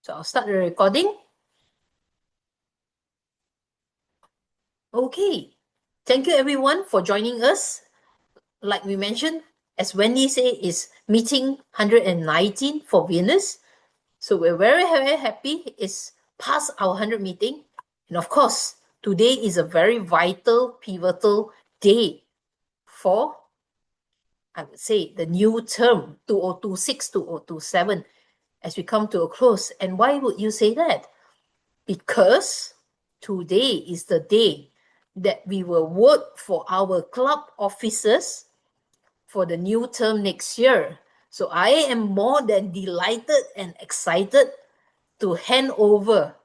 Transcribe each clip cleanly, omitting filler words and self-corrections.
So I'll start the recording. Okay. Thank you everyone for joining us. Like we mentioned, as Wendy said, is meeting 119 for Venus. So we're very, very happy. It's past our 100 meeting. And of course, today is a very vital, pivotal day for, I would say, the new term 2026 2027 as we come to a close. And why would you say that? Because today is the day that we will vote for our club officers for the new term next year. So I am more than delighted and excited to hand over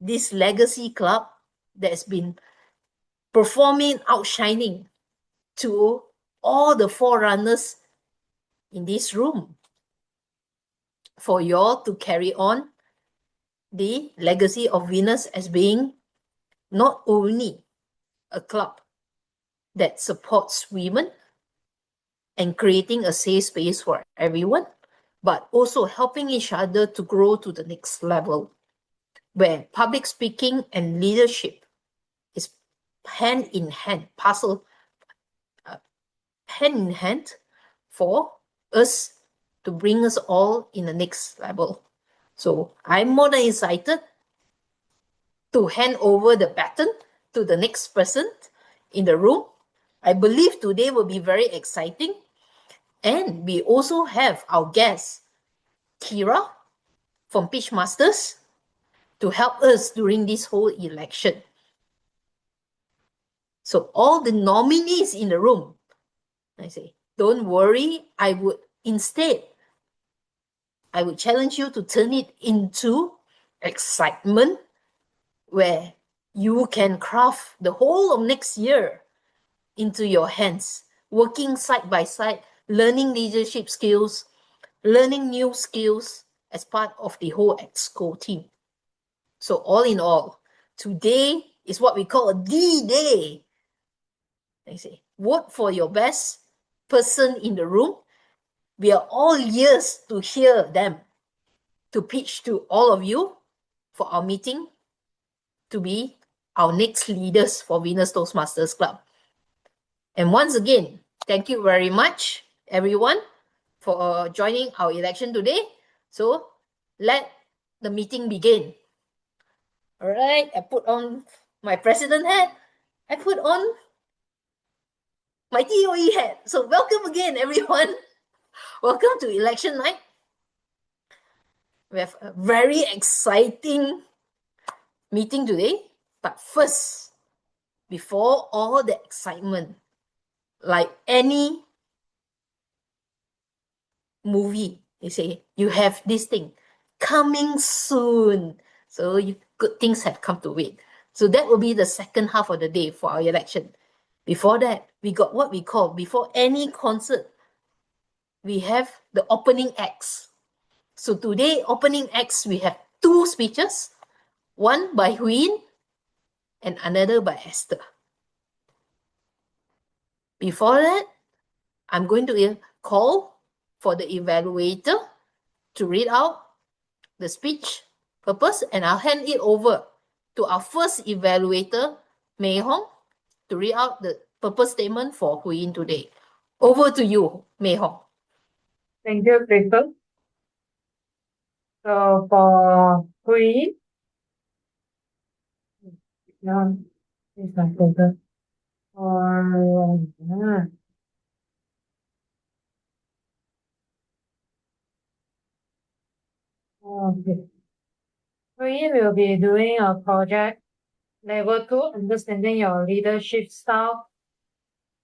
this legacy club that's been performing, outshining to all the forerunners in this room for y'all to carry on the legacy of Venus as being not only a club that supports women and creating a safe space for everyone, but also helping each other to grow to the next level, where public speaking and leadership is hand in hand, hand in hand for us to bring us all in the next level. So I'm more than excited to hand over the baton to the next person in the room. I believe today will be very exciting. And we also have our guest, Kira from Pitchmasters, to help us during this whole election. So all the nominees in the room, I say, don't worry, I would challenge you to turn it into excitement where you can craft the whole of next year into your hands, working side by side, learning leadership skills, learning new skills as part of the whole EXCO team. So all in all, today is what we call a D-Day. I say, vote for your best person in the room. We are all ears to hear them, to pitch to all of you for our meeting to be our next leaders for Venus Toastmasters Club. And once again, thank you very much, everyone, for joining our election today. So let the meeting begin. All right, I put on my president hat. I put on my TOE hat. So welcome again, everyone. Welcome to election night. We have a very exciting meeting today. But first, before all the excitement, like any movie, they say, you have this thing coming soon. So good things have come to it. So that will be the second half of the day for our election. Before that, we got what we call, before any concert, we have the opening acts. So today, opening acts, we have two speeches, one by Huyin and another by Esther. Before that, I'm going to call for the evaluator to read out the speech purpose, and I'll hand it over to our first evaluator, Mei Hong, to read out the purpose statement for Huyin today. Over to you, Mei Hong. Thank you, Crystal. So for Hui, is my folder. Okay. Hui will be doing a project level 2, understanding your leadership style.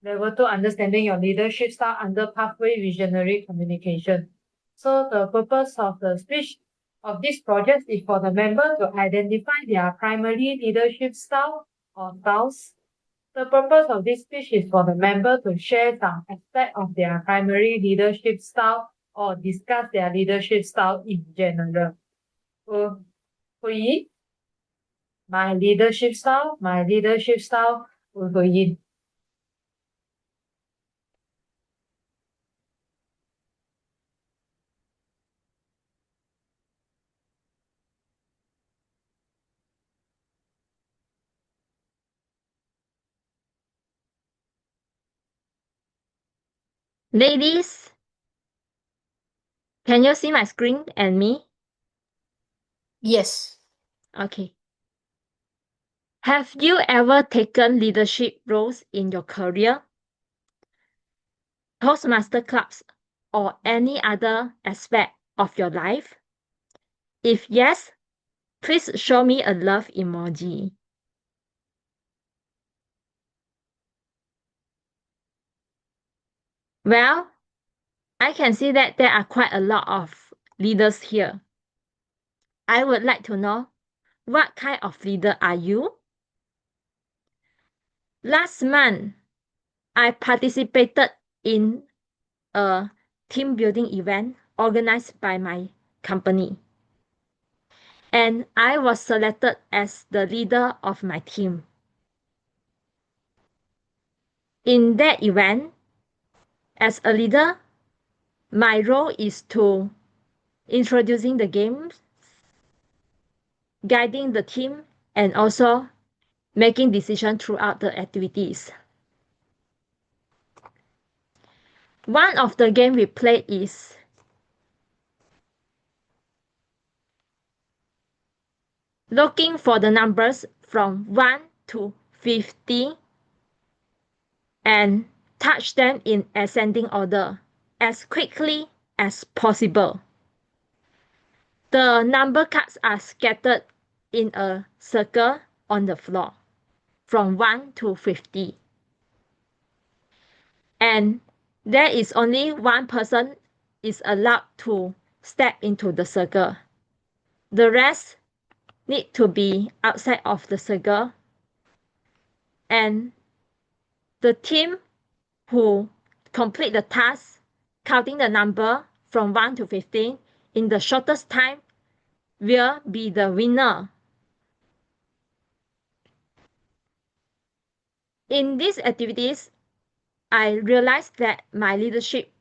Level 2, understanding your leadership style under pathway visionary communication. So the purpose of the speech of this project is for the member to identify their primary leadership style or styles. The purpose of this speech is for the member to share some aspect of their primary leadership style or discuss their leadership style in general. So, Hui, my leadership style Hui. Ladies, can you see my screen and me? Yes. Okay. Have you ever taken leadership roles in your career, Toastmaster clubs, or any other aspect of your life? If yes, please show me a love emoji. Well, I can see that there are quite a lot of leaders here. I would like to know, what kind of leader are you? Last month, I participated in a team building event organized by my company, and I was selected as the leader of my team. In that event, as a leader, my role is to introducing the games, guiding the team, and also making decisions throughout the activities. One of the game we play is looking for the numbers from 1 to 50 and touch them in ascending order as quickly as possible. The number cards are scattered in a circle on the floor from 1 to 50. And there is only one person is allowed to step into the circle. The rest need to be outside of the circle, and the team who complete the task counting the number from 1 to 15 in the shortest time will be the winner. In these activities, I realized that my leadership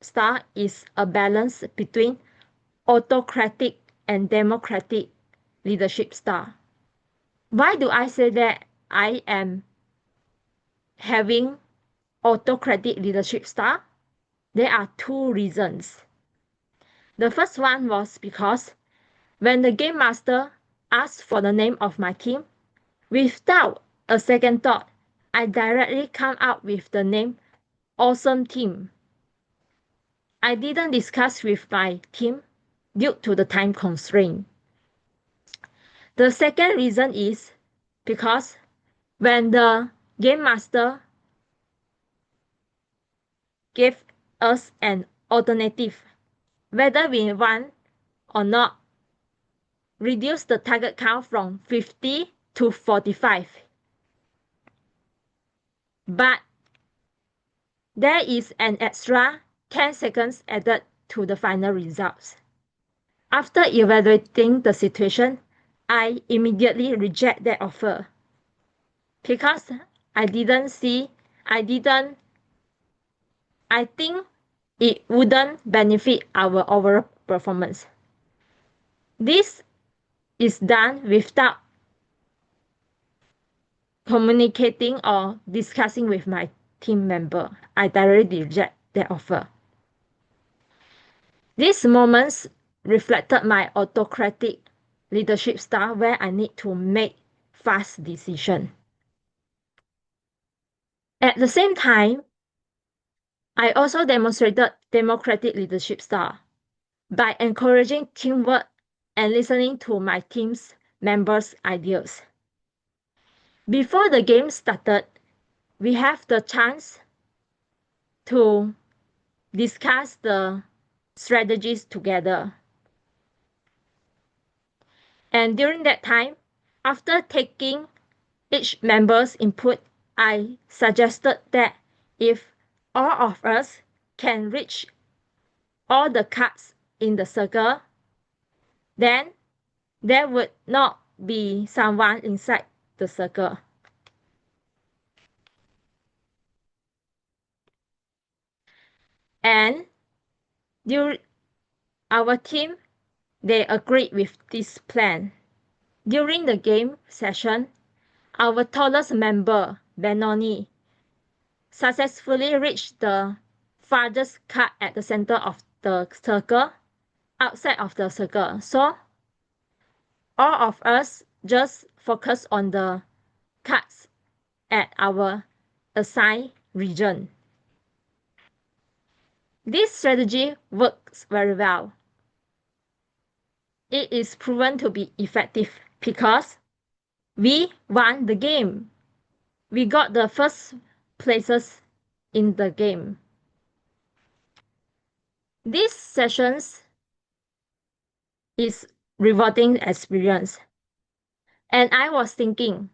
style is a balance between autocratic and democratic leadership style. Why do I say that I am having autocratic leadership style? There are two reasons. The first one was because when the game master asked for the name of my team, without a second thought, I directly come out with the name Awesome Team. I didn't discuss with my team due to the time constraint. The second reason is because when the game master gave us an alternative, whether we want or not, reduce the target count from 50 to 45. But there is an extra 10 seconds added to the final results. After evaluating the situation, I immediately reject that offer because I think it wouldn't benefit our overall performance. This is done without communicating or discussing with my team member. I directly reject that offer. These moments reflected my autocratic leadership style where I need to make fast decisions. At the same time, I also demonstrated democratic leadership style by encouraging teamwork and listening to my team's members' ideas. Before the game started, we have the chance to discuss the strategies together. And during that time, after taking each member's input, I suggested that if all of us can reach all the cards in the circle, then there would not be someone inside the circle. And during our team, they agreed with this plan. During the game session, our tallest member, Benoni, successfully reached the farthest card at the center of the circle, outside of the circle. So all of us just focus on the cards at our assigned region. This strategy works very well. It is proven to be effective because we won the game. We got the first places in the game. These sessions is rewarding experience. And I was thinking,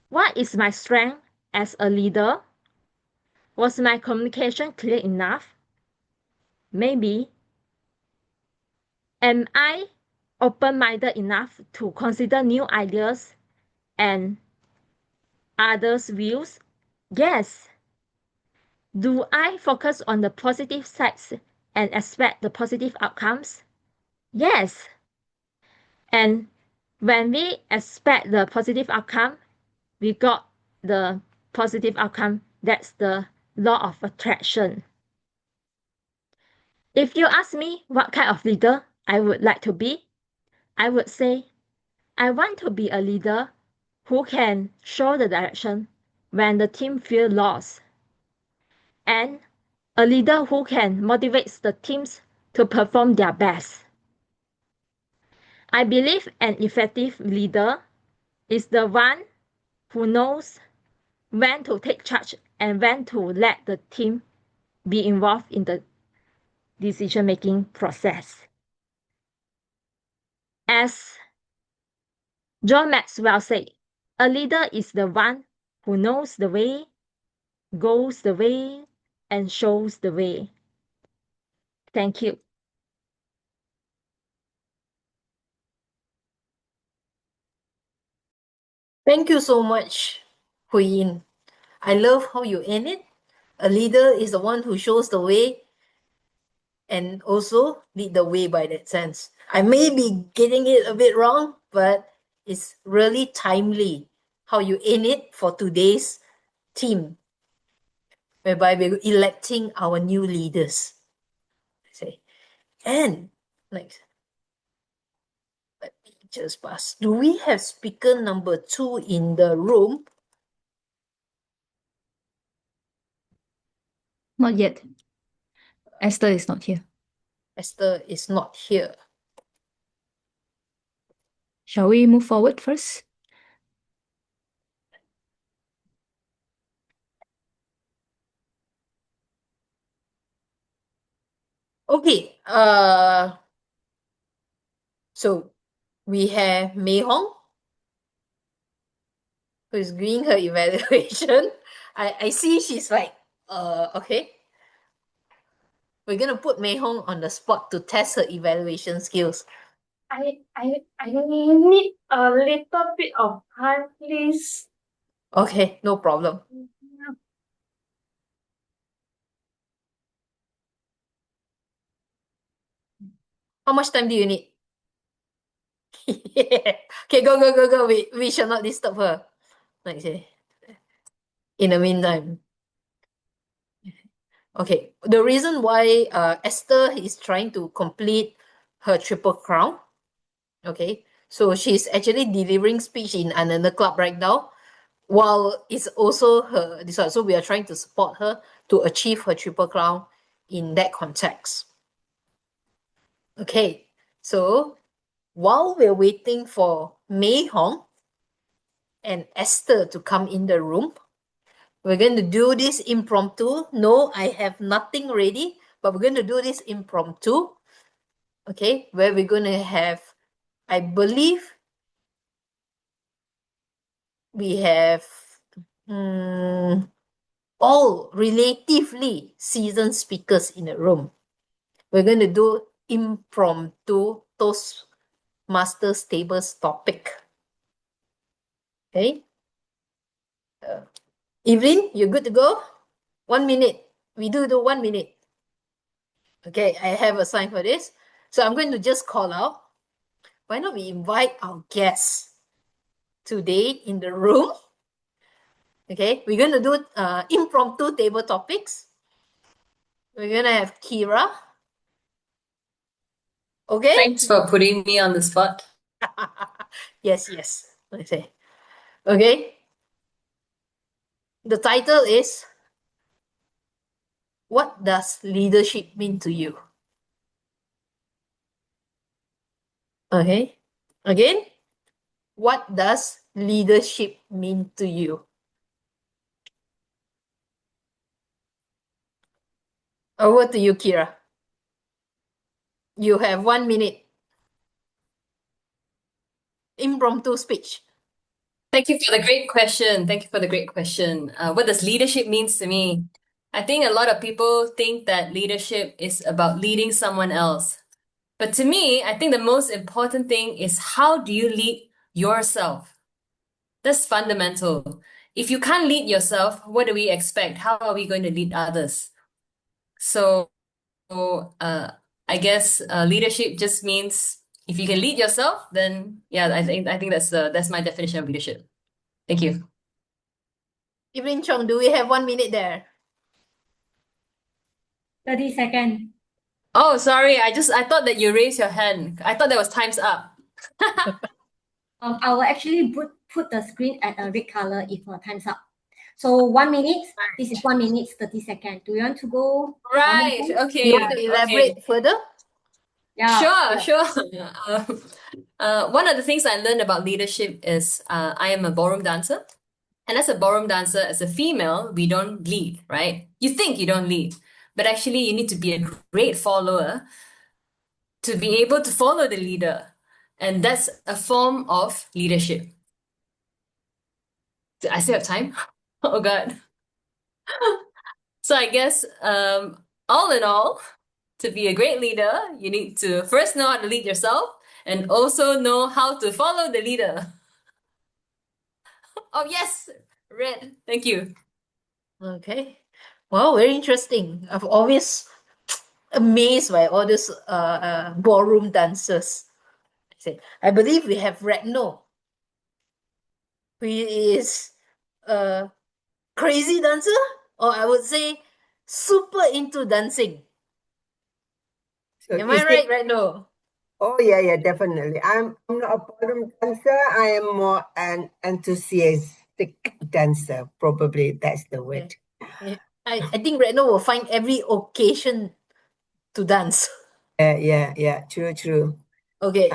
what is my strength as a leader? Was my communication clear enough? Maybe. Am I open-minded enough to consider new ideas and others' views? Yes. Do I focus on the positive sides and expect the positive outcomes? Yes. And when we expect the positive outcome, we got the positive outcome. That's the law of attraction. If you ask me what kind of leader I would like to be, I would say I want to be a leader who can show the direction when the team feel lost, and a leader who can motivate the teams to perform their best. I believe an effective leader is the one who knows when to take charge and when to let the team be involved in the decision-making process. As John Maxwell said, a leader is the one who knows the way, goes the way, and shows the way. Thank you. Thank you so much, Hui Yin. I love how you end it. A leader is the one who shows the way and also lead the way by that sense. I may be getting it a bit wrong, but it's really timely how you end it for today's team, whereby we're electing our new leaders. Say, and like, let me just pass. Do we have speaker number 2 in the room? Not yet. Esther is not here. Esther is not here. Shall we move forward first? Okay. So we have Mei Hong, who is doing her evaluation. I see she's like, okay. We're gonna put Mei Hong on the spot to test her evaluation skills. I need a little bit of time, please. Okay, no problem. How much time do you need? Yeah. Okay, go. We shall not disturb her. Like say. In the meantime. Okay. The reason why Esther is trying to complete her triple crown. Okay. So she's actually delivering speech in another club right now, while it's also her this one. So we are trying to support her to achieve her triple crown in that context. Okay. So while we're waiting for Mei Hong and Esther to come in the room, we're going to do this impromptu. No, I have nothing ready, but we're going to do this impromptu. Okay, where we're going to have, I believe, we have all relatively seasoned speakers in the room. We're going to do impromptu Toastmasters tables topic. Okay. Evelyn, you're good to go? 1 minute. We do 1 minute. Okay, I have a sign for this. So I'm going to just call out. Why not we invite our guests today in the room? Okay, we're going to do impromptu table topics. We're gonna have Kira. Okay? Thanks for putting me on the spot. Yes, yes. Okay. Okay. The title is What Does Leadership Mean to You? Okay. Again, what does leadership mean to you? Over to you, Kira. You have 1 minute. Impromptu speech. Thank you for the great question. Thank you for the great question. What does leadership means to me? I think a lot of people think that leadership is about leading someone else. But to me, I think the most important thing is how do you lead yourself? That's fundamental. If you can't lead yourself, what do we expect? How are we going to lead others? So, I guess leadership just means if you can lead yourself, then yeah, I think that's my definition of leadership. Thank you. Evelyn Chong, do we have 1 minute there? 30 seconds. Oh, sorry. I thought that you raised your hand. I thought that was time's up. I will actually put the screen at a red color if time's up. So 1 minute, this is 1 minute, 30 seconds. Do you want to go? Right. one more? Okay. You want to elaborate further? Yeah. Sure. One of the things I learned about leadership is I am a ballroom dancer. And as a ballroom dancer, as a female, we don't lead, right? You think you don't lead, but actually you need to be a great follower to be able to follow the leader. And that's a form of leadership. Do I still have time? Oh God. So I guess all in all, to be a great leader, you need to first know how to lead yourself and also know how to follow the leader. Oh yes, red. Thank you. Okay. Wow, very interesting. I've always amazed by all these ballroom dancers. I believe we have Retno, who is a crazy dancer, or I would say super into dancing. So Am is I right, it? Retno? Oh yeah, definitely. I'm not a ballroom dancer. I am more an enthusiastic dancer. Probably that's the word. Yeah. I think Retno will find every occasion to dance. Yeah. True. Okay.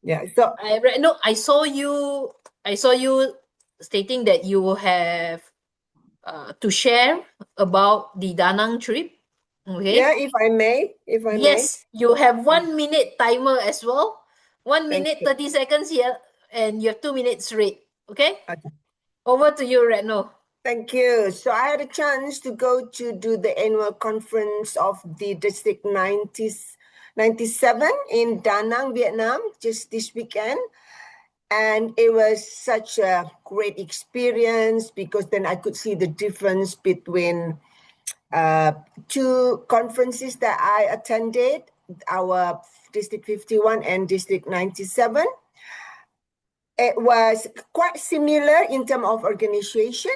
Yeah. So Retno, I saw you stating that you will have to share about the Da Nang trip. Okay. yeah, if I may. Yes, you have 1 minute timer as well. 1 Thank minute, you. 30 seconds here, and you have 2 minutes straight. Okay? Okay. Over to you, Retno. Thank you. So I had a chance to go to do the annual conference of the District 97 in Da Nang, Vietnam, just this weekend. And it was such a great experience because then I could see the difference between two conferences that I attended, our District 51 and District 97. It was quite similar in terms of organization,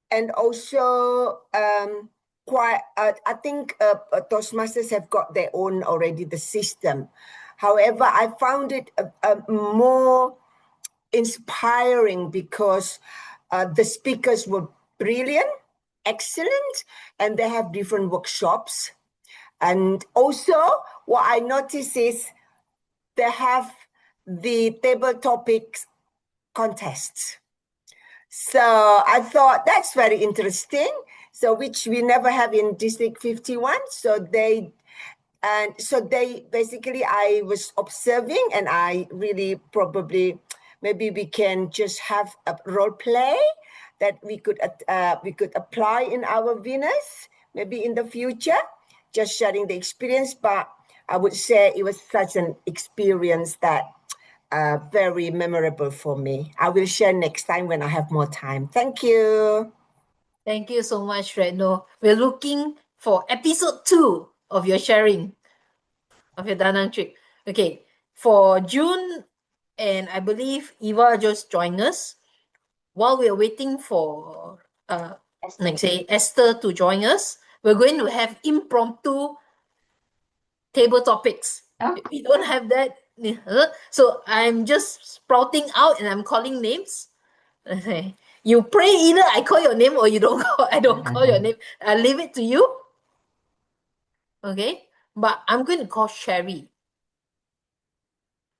and also I think Toastmasters have got their own already, the system. However, I found it more inspiring because the speakers were brilliant, excellent, and they have different workshops. And also what I noticed is they have the table topics contests. So I thought that's very interesting. So which we never have in District 51. So they basically, I was observing, and I really probably maybe we can just have a role play that we could apply in our Venus maybe in the future, just sharing the experience. But I would say it was such an experience that very memorable for me. I will share next time when I have more time. Thank you. Thank you so much, Retno. We're looking for episode 2 of your sharing of your Da Nang trip. Okay, for June, and I believe Eva just joined us. While we are waiting for, like say, Esther to join us, we're going to have impromptu table topics. We don't have that. So I'm just sprouting out and I'm calling names. Okay. You pray either I call your name or you don't call, I don't call your name. I leave it to you. Okay. But I'm going to call Sherry.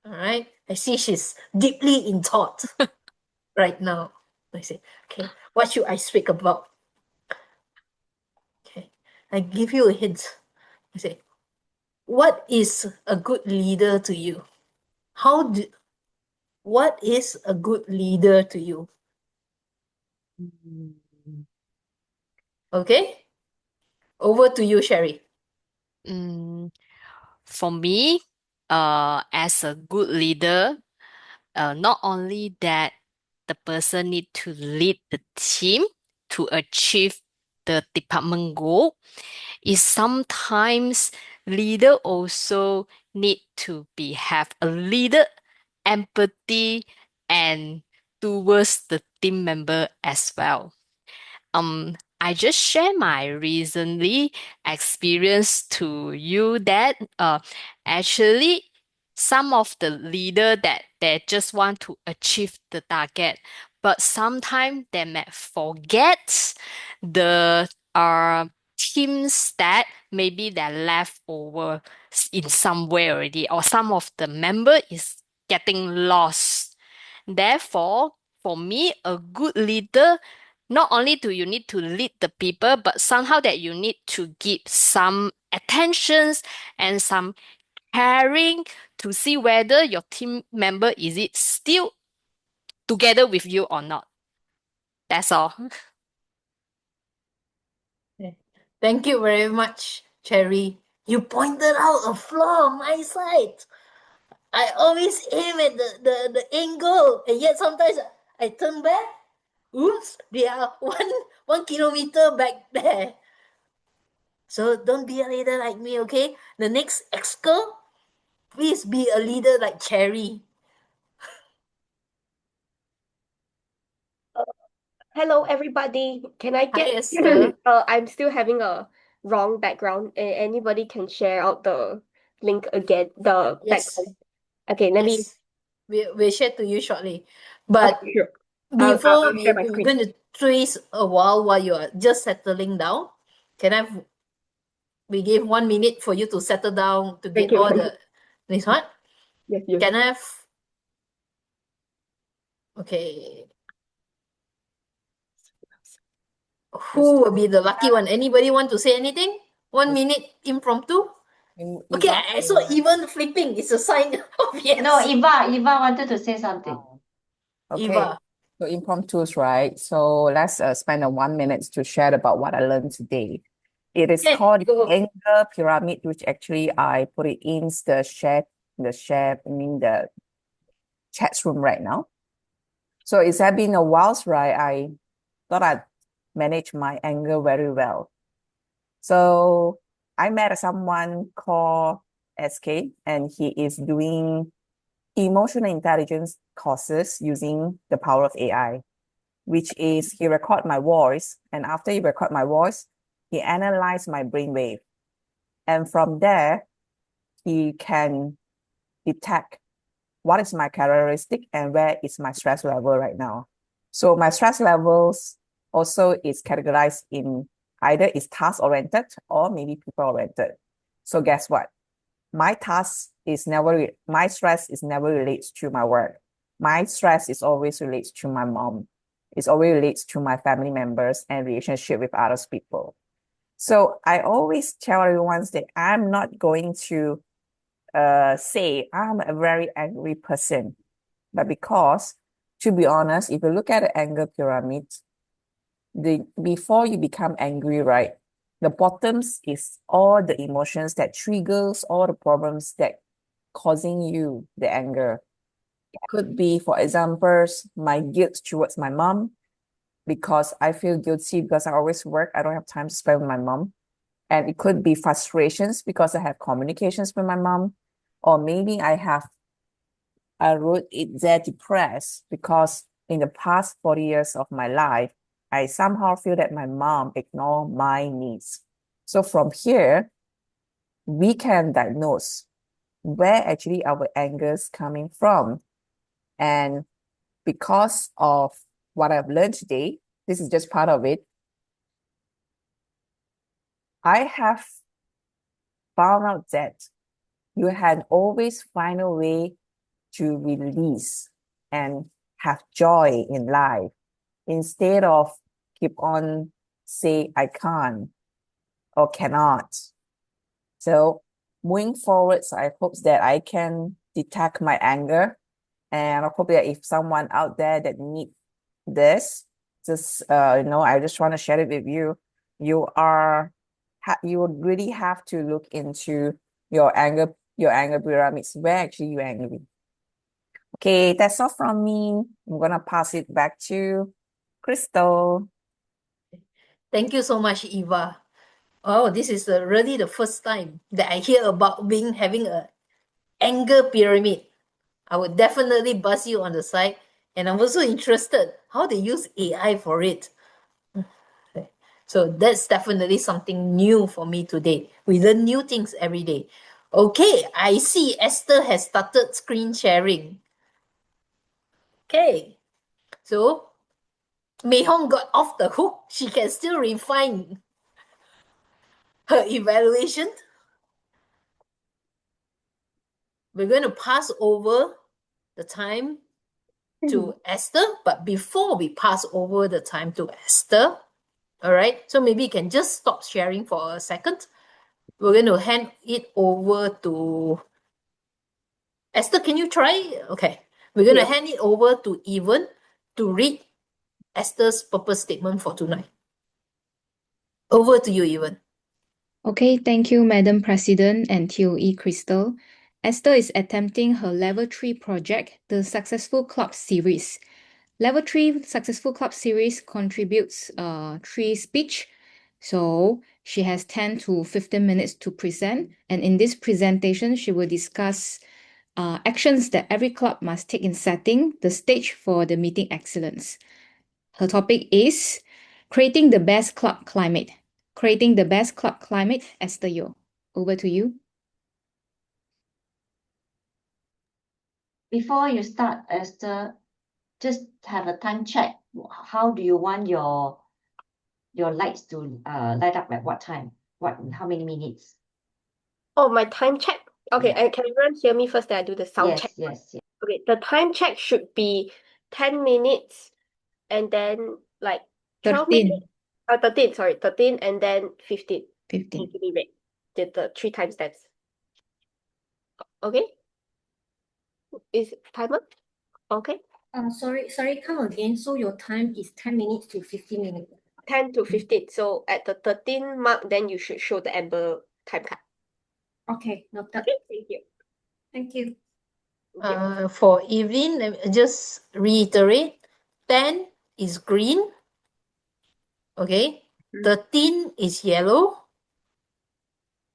All right. I see she's deeply in thought right now. I say, okay, what should I speak about? Okay. I give you a hint. I say, what is a good leader to you? What is a good leader to you? Okay. Over to you, Sherry. For me, as a good leader, not only that the person need to lead the team to achieve the department goal, is sometimes leader also need to have a leader empathy and towards the team member as well. I just share my recently experience to you that actually some of the leader that they just want to achieve the target, but sometimes they may forget the teams that maybe they're left over in some way already, or some of the member is getting lost. Therefore, for me, a good leader, not only do you need to lead the people, but somehow that you need to give some attentions and some caring to see whether your team member is it still together with you or not. That's all. Thank you very much, Cherry. You pointed out a flaw on my side. I always aim at the angle, and yet sometimes I turn back. Oops, they are one kilometer back there. So don't be a leader like me, okay? The next exco, please be a leader like Cherry. Hello, everybody. Can I Hi, get Esther. I'm still having a wrong background. Anybody can share out the link again, the Yes. background. Okay, let me. Yes. We'll share to you shortly. But Okay, sure. before I'll share my we're screen. going to trace a while you are just settling down, we gave 1 minute for you to settle down to Thank get you. all the this one. Yes, yes. Can I have okay? Who will be the lucky one? Anybody want to say anything? 1 minute impromptu. Okay, I saw even flipping. It's a sign of yes. No, Eva wanted to say something. Okay. Eva. So impromptus, right? So let's spend a 1 minute to share about what I learned today. It is Okay, called go. anger pyramid, which actually I put it in the chat room right now. So it's had been a while, right? I thought I'd manage my anger very well. So I met someone called SK, and he is doing emotional intelligence courses using the power of AI, which is he record my voice, and after he record my voice, he analyze my brainwave. And from there, he can detect what is my characteristic and where is my stress level right now. So my stress levels also is categorized in either is task-oriented or maybe people-oriented. So guess what? My stress is never relates to my work. My stress is always relates to my mom. It's always relates to my family members and relationship with other people. So I always tell everyone that I'm not going to say I'm a very angry person. But because, to be honest, if you look at the anger pyramid, before you become angry, right, the bottoms is all the emotions that triggers all the problems that causing you the anger. It could be, for example, my guilt towards my mom, because I feel guilty because I always work. I don't have time to spend with my mom. And it could be frustrations because I have communications with my mom. Or maybe I wrote it there depressed because in the past 40 years of my life, I somehow feel that my mom ignored my needs. So from here, we can diagnose where actually our anger is coming from. And because of what I've learned today, this is just part of it. I have found out that you can always find a way to release and have joy in life instead of keep on say I can't or cannot. So moving forward, so I hope that I can detect my anger, and I hope that if someone out there that need this, just I just want to share it with you. You would really have to look into your anger pyramids. Where actually you're angry. Okay, that's all from me. I'm gonna pass it back to Crystal. Thank you so much, Eva. Oh, this is really the first time that I hear about having a anger pyramid. I would definitely buzz you on the side, and I'm also interested how they use AI for it. So that's definitely something new for me today. We learn new things every day. Okay, I see Esther has started screen sharing. Okay, so Mei Hong got off the hook. She can still refine her evaluation. We're going to pass over the time to Esther, but before we pass over the time to Esther, all right, so maybe you can just stop sharing for a second. We're going to hand it over to Esther. Can you try? Okay, we're going to hand it over to Evan to read Esther's purpose statement for tonight. Over to you, Evan. Okay, thank you, Madam President and TOE Crystal. Esther is attempting her Level 3 project, the Successful Club series. Level 3 Successful Club series contributes 3 speech. So she has 10 to 15 minutes to present. And in this presentation, she will discuss actions that every club must take in setting the stage for the meeting excellence. Her topic is creating the best club climate. Creating the best club climate, Esther Yeo. Over to you. Before you start, Esther, just have a time check. How do you want your lights to light up at what time? How many minutes? Oh, my time check. Okay, Yeah. and can everyone hear me first? Then I do the sound check. Yes. Okay, the time check should be 10 minutes and then like 12 minutes. 13, sorry, 13 and then 15. 15. Need to be read. Did the 3 times steps. Okay? Is timer? Okay. Sorry, come again. So your time is 10 minutes to 15 minutes. 10 to 15. So at the 13 mark, then you should show the amber time card. Okay, noted. Okay, thank you. Thank you. For Evelyn, let me just reiterate, 10 is green, okay? 13 is yellow,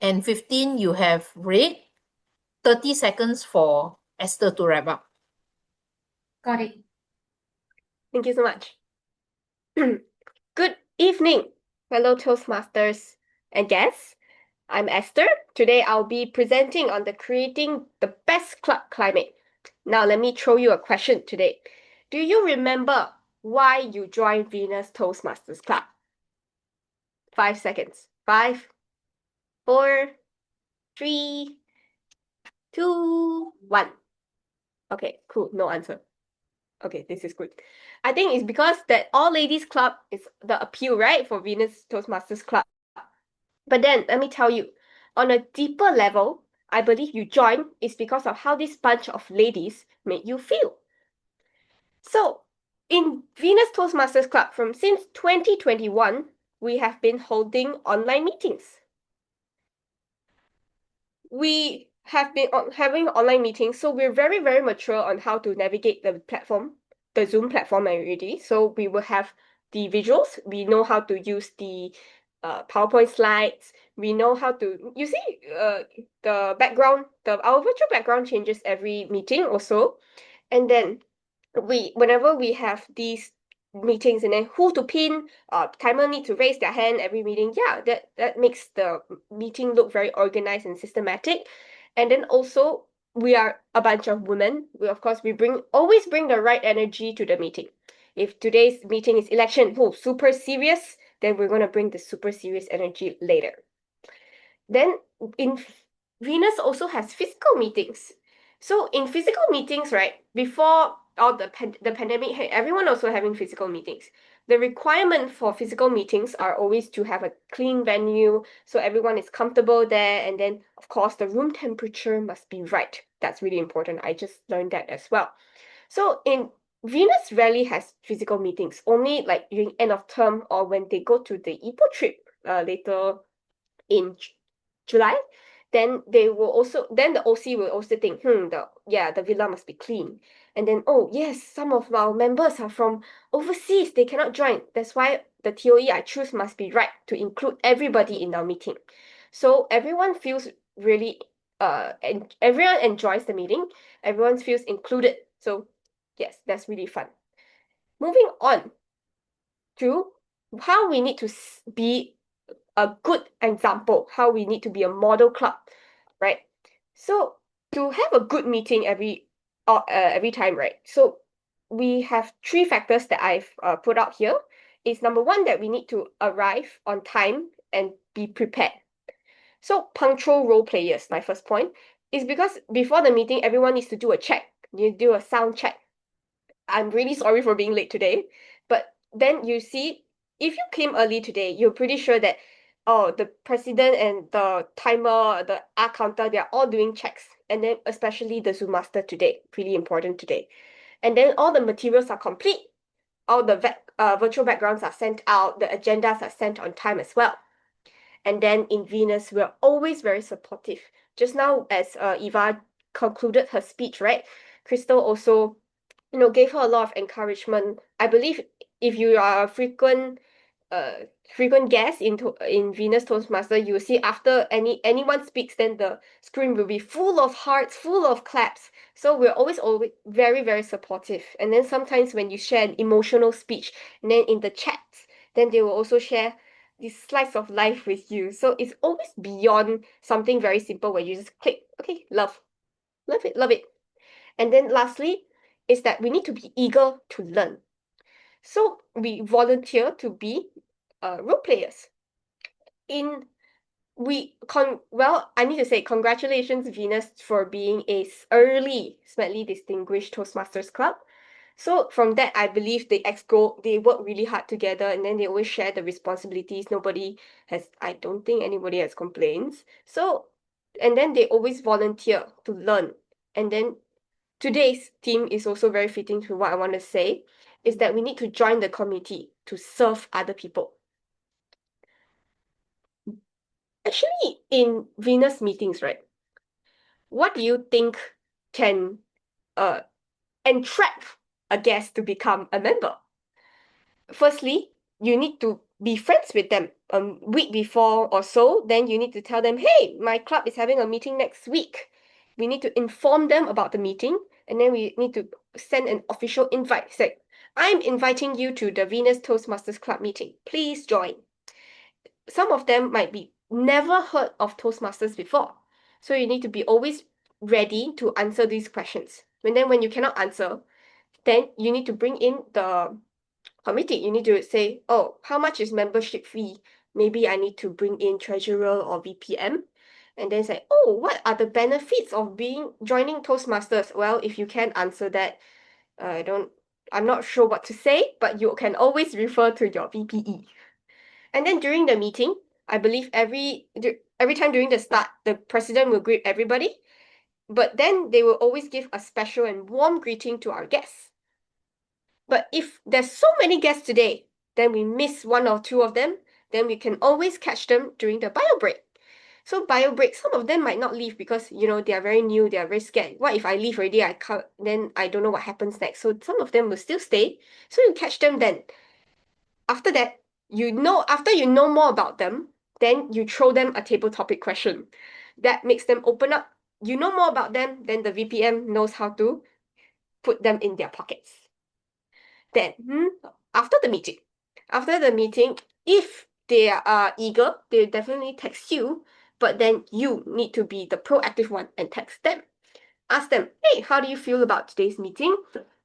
and 15 you have red. 30 seconds for Esther to wrap up. Got it. Thank you so much. Good evening, fellow Toastmasters and guests. I'm Esther. Today I'll be presenting on the creating the best club climate. Now let me throw you a question today. Do you remember why you joined Venus Toastmasters Club? 5 seconds. 5, 4, 3, 2, 1. Okay, cool. No answer. Okay, this is good. I think it's because that all ladies club is the appeal, right, for Venus Toastmasters Club. But then let me tell you, on a deeper level, I believe you joined is because of how this bunch of ladies made you feel. So, in Venus Toastmasters Club, since 2021, we have been holding online meetings. We have been having online meetings, so we're very, very mature on how to navigate the platform, the Zoom platform already. So we will have the visuals. We know how to use the PowerPoint slides. We know how to, you see, the background, our virtual background changes every meeting also. And then whenever we have these meetings, and then who to pin, timer need to raise their hand every meeting. Yeah, that makes the meeting look very organized and systematic. And then also we are a bunch of women. We of course we always bring the right energy to the meeting. If today's meeting is election, super serious, then we're gonna bring the super serious energy later. Then in Venus also has physical meetings. So in physical meetings, right, before all the pandemic, everyone also having physical meetings. The requirement for physical meetings are always to have a clean venue, so everyone is comfortable there, and then of course the room temperature must be right. That's really important. I just learned that as well. So in Venus rarely has physical meetings, only like during end of term or when they go to the Ipoh trip later in July, then the OC will also think, the villa must be clean. And then, oh yes, some of our members are from overseas, they cannot join. That's why the TOE I choose must be right to include everybody in our meeting. So everyone feels really and everyone enjoys the meeting, everyone feels included. So yes, that's really fun. Moving on to how we need to be a good example, how we need to be a model club, right? So to have a good meeting every time, right? So we have 3 factors that I've put out here. Is number 1 that we need to arrive on time and be prepared. So punctual role players, my first point, is because before the meeting, everyone needs to do a check. You do a sound check. I'm really sorry for being late today, but then you see, if you came early today, you're pretty sure that, oh, the president and the timer, the R counter, they're all doing checks. And then especially the Zoom master today, really important today. And then all the materials are complete. All the virtual backgrounds are sent out. The agendas are sent on time as well. And then in Venus, we're always very supportive. Just now, as Eva concluded her speech, right? Crystal also gave her a lot of encouragement. I believe if you are a frequent guest in Venus Toastmaster, you will see after anyone speaks, then the screen will be full of hearts, full of claps. So we're always very, very supportive. And then sometimes when you share an emotional speech, and then in the chats, then they will also share this slice of life with you. So it's always beyond something very simple where you just click, okay, love it. And then lastly, is that we need to be eager to learn. So we volunteer to be role players. I need to say congratulations, Venus, for being a early, smartly distinguished Toastmasters Club. So from that, I believe the EXCO, they work really hard together, and then they always share the responsibilities. I don't think anybody has complaints. So, and then they always volunteer to learn. And then today's theme is also very fitting to what I want to say, is that we need to join the community to serve other people. Actually, in Venus meetings, right, what do you think can entrap a guest to become a member? Firstly, you need to be friends with them a week before or so. Then you need to tell them, hey, my club is having a meeting next week. We need to inform them about the meeting, and then we need to send an official invite. Say, I'm inviting you to the Venus Toastmasters Club meeting. Please join. Some of them might be never heard of Toastmasters before. So you need to be always ready to answer these questions. And then when you cannot answer, then you need to bring in the committee. You need to say, oh, how much is membership fee? Maybe I need to bring in treasurer or VPM. And then say, oh, what are the benefits of joining Toastmasters? Well, if you can't answer that, I'm not sure what to say, but you can always refer to your VPE. And then during the meeting, I believe every time during the start, the president will greet everybody, but then they will always give a special and warm greeting to our guests. But if there's so many guests today, then we miss 1 or 2 of them, then we can always catch them during the bio break. So bio break, some of them might not leave because, they are very new, they are very scared. What if I leave already, then I don't know what happens next. So some of them will still stay. So you catch them then. After that, after you know more about them, then you throw them a table topic question. That makes them open up. You know more about them, then the VPM knows how to put them in their pockets. Then, after the meeting. After the meeting, if they are eager, they definitely text you, but then you need to be the proactive one and text them. Ask them, hey, how do you feel about today's meeting?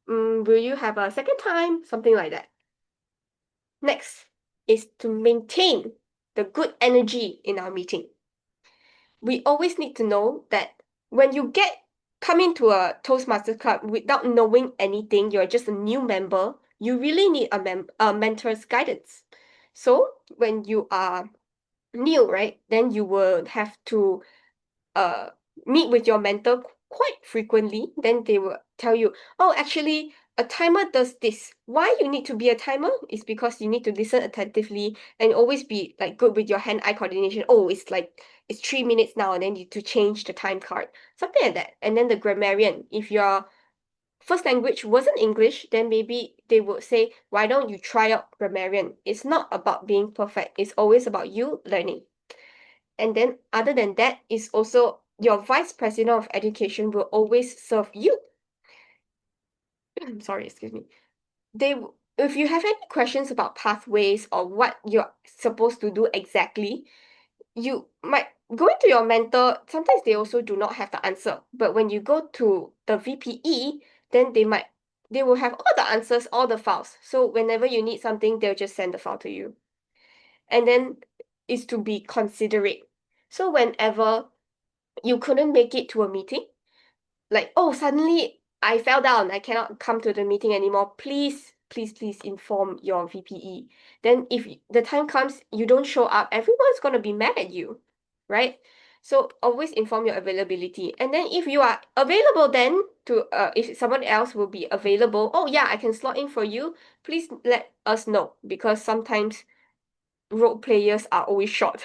Will you have a second time? Something like that. Next is to maintain the good energy in our meeting. We always need to know that when you come into a Toastmasters Club without knowing anything, you're just a new member, you really need a mentor's guidance. So when you are new, right, then you will have to meet with your mentor quite frequently. Then they will tell you, oh, actually, a timer does this. Why you need to be a timer is because you need to listen attentively and always be like good with your hand-eye coordination. Oh, it's 3 minutes now, and then you to change the time card, something like that. And then the grammarian, if your first language wasn't English, then maybe they would say, why don't you try out grammarian? It's not about being perfect. It's always about you learning. And then other than that, is also your vice president of education will always serve you. Sorry, excuse me. If you have any questions about pathways or what you're supposed to do exactly, you might go into your mentor. Sometimes they also do not have the answer. But when you go to the VPE, then they will have all the answers, all the files. So whenever you need something, they'll just send the file to you. And then is to be considerate. So whenever you couldn't make it to a meeting, like, oh, suddenly I fell down, I cannot come to the meeting anymore, please inform your VPE. Then if the time comes, you don't show up, everyone's going to be mad at you, right? So always inform your availability. And then if you are available, then if someone else will be available, oh yeah, I can slot in for you, please let us know, because sometimes role players are always short.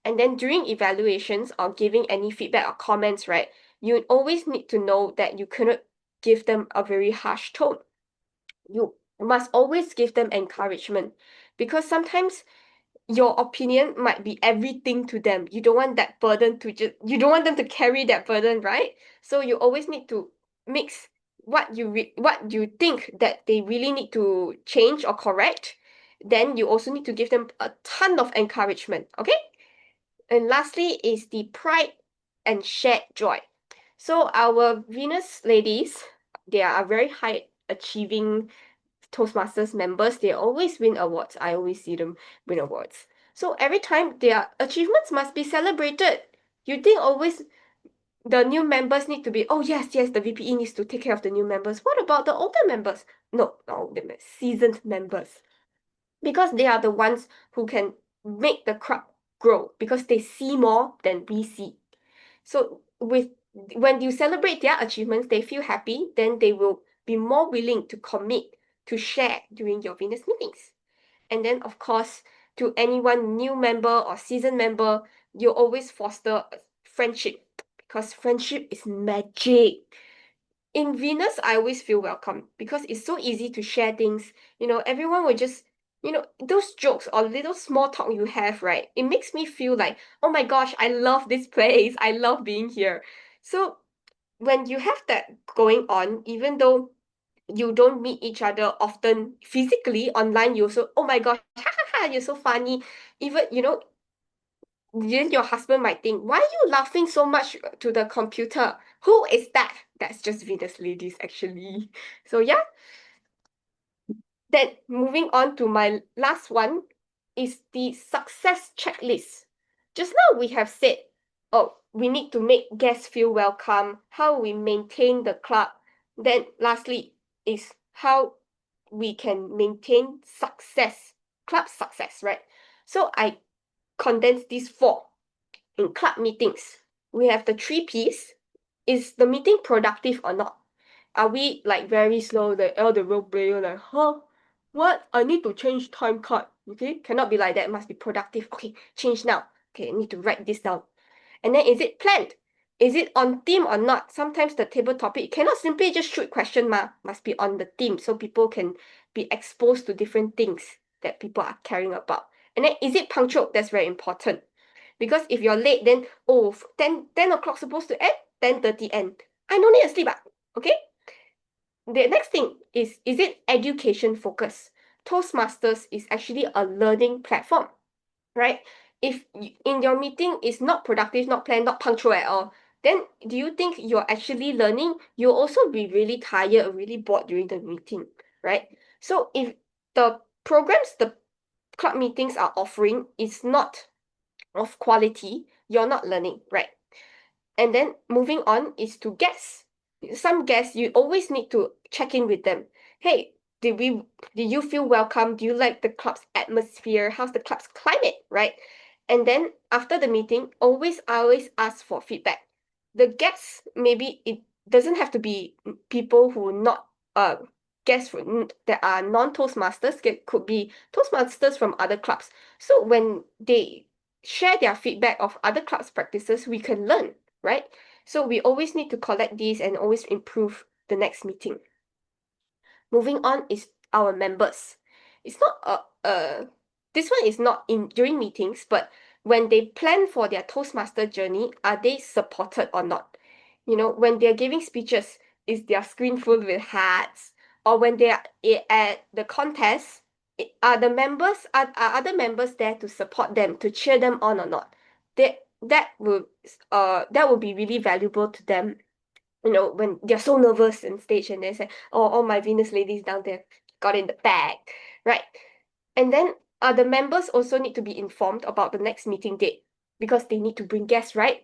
And then during evaluations or giving any feedback or comments, right, you always need to know that you cannot give them a very harsh tone. You must always give them encouragement, because sometimes your opinion might be everything to them. You don't want that burden you don't want them to carry that burden, right? So you always need to mix what you think that they really need to change or correct. Then you also need to give them a ton of encouragement, okay? And lastly is the pride and shared joy. So our Venus ladies, they are very high achieving Toastmasters members. They always win awards. I always see them win awards. So every time their achievements must be celebrated. You think always the new members need to be, oh yes, the VPE needs to take care of the new members. What about the older members? No, not older members, seasoned members. Because they are the ones who can make the crowd grow, because they see more than we see. So when you celebrate their achievements, they feel happy, then they will be more willing to commit to share during your Venus meetings. And then of course, to anyone new member or seasoned member, you always foster friendship, because friendship is magic. In Venus, I always feel welcome because it's so easy to share things. Everyone will just, those jokes or little small talk you have, right? It makes me feel like, oh my gosh, I love this place. I love being here. So when you have that going on, even though you don't meet each other often physically, online, you also, oh my gosh, ha ha ha, you're so funny. Even, then your husband might think, why are you laughing so much to the computer? Who is that? That's just Venus ladies, actually. So yeah. Then moving on to my last one is the success checklist. Just now we have said, oh, we need to make guests feel welcome, how we maintain the club. Then lastly is how we can maintain success, club success, right? So I condensed these four. In club meetings, we have the 3 Ps. Is the meeting productive or not? Are we like very slow, the role player like, huh? What? I need to change time card. Okay, cannot be like that. It must be productive. Okay, change now. Okay, I need to write this down. And then is it planned? Is it on theme or not? Sometimes the table topic cannot simply just shoot question must be on the theme, so people can be exposed to different things that people are caring about. And then is it punctual? That's very important. Because if you're late, then 10 o'clock supposed to end, 10:30 end. I no need to sleep, okay? The next thing is it education focused? Toastmasters is actually a learning platform, right? If in your meeting is not productive, not planned, not punctual at all, then do you think you're actually learning? You'll also be really tired or really bored during the meeting, right? So if the programs the club meetings are offering is not of quality, you're not learning, right? And then moving on is to guests. Some guests, you always need to check in with them. Hey, did you feel welcome? Do you like the club's atmosphere? How's the club's climate, right? And then after the meeting, always ask for feedback. The guests, maybe it doesn't have to be people who not guests that are non-Toastmasters. It could be Toastmasters from other clubs. So when they share their feedback of other clubs' practices, we can learn, right? So we always need to collect these and always improve the next meeting. Moving on is our members. It's not this one is not in during meetings, but when they plan for their Toastmaster journey, are they supported or not? You know, when they're giving speeches, is their screen full with hearts? Or when they are at the contest, are other members there to support them, to cheer them on or not? That will be really valuable to them, you know, when they're so nervous on stage and they say, oh, all my Venus ladies down there got in the bag, right? And then the members also need to be informed about the next meeting date because they need to bring guests, right?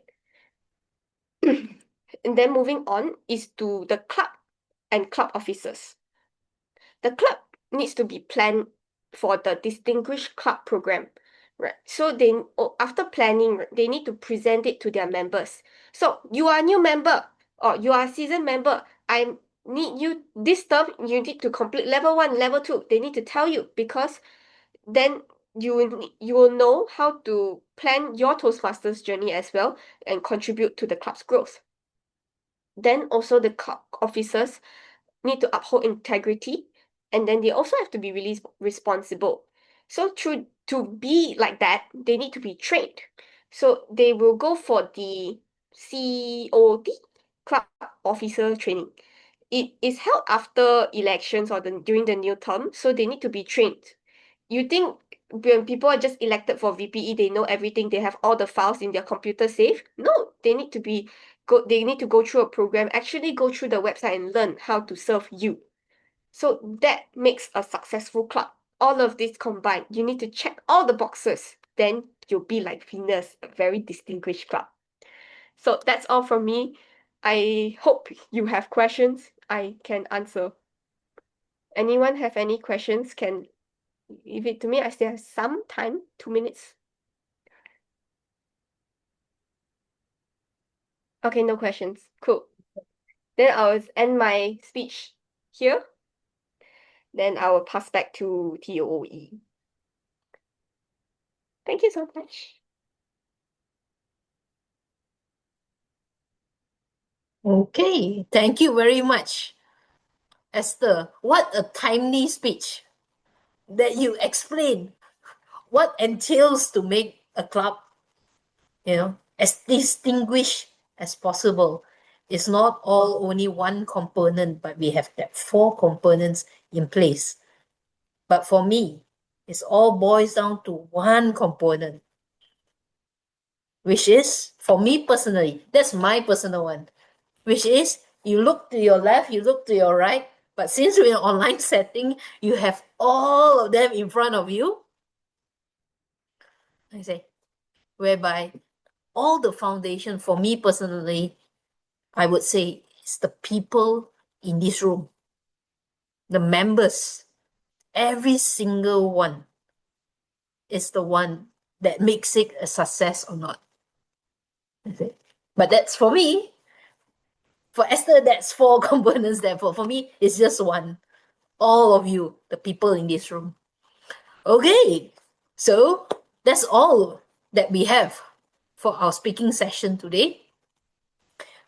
And then moving on is to the club and club officers. The club needs to be planned for the distinguished club program, right? So after planning, they need to present it to their members. So you are a new member or you are a seasoned member. I need you this term. You need to complete level 1, level 2. They need to tell you because then you will know how to plan your Toastmasters journey as well and contribute to the club's growth. Then also the club officers need to uphold integrity, and then they also have to be really responsible. So to be like that, they need to be trained. So they will go for the COT, club officer training. It is held after elections or during the new term, so they need to be trained. You think when people are just elected for VPE, they know everything, they have all the files in their computer safe? No, they need to go through a program, actually go through the website and learn how to serve you. So that makes a successful club. All of this combined, you need to check all the boxes. Then you'll be like Venus, a very distinguished club. So that's all from me. I hope you have questions I can answer. Anyone have any questions can leave it to me. I still have some time, 2 minutes. Okay, no questions. Cool. Then I'll end my speech here. Then I will pass back to TOE. Thank you so much. Okay, thank you very much, Esther. What a timely speech that you explain what entails to make a club, as distinguished as possible. It's not all only one component, but we have that 4 components in place. But for me, it's all boils down to one component, which is, for me personally, that's my personal one, which is you look to your left, you look to your right, but since we're in an online setting, you have all of them in front of you. I say, whereby all the foundation for me personally, I would say, is the people in this room, the members, every single one is the one that makes it a success or not. But that's for me. For Esther, that's 4 components. Therefore, for me, it's just one. All of you, the people in this room. Okay, so that's all that we have for our speaking session today.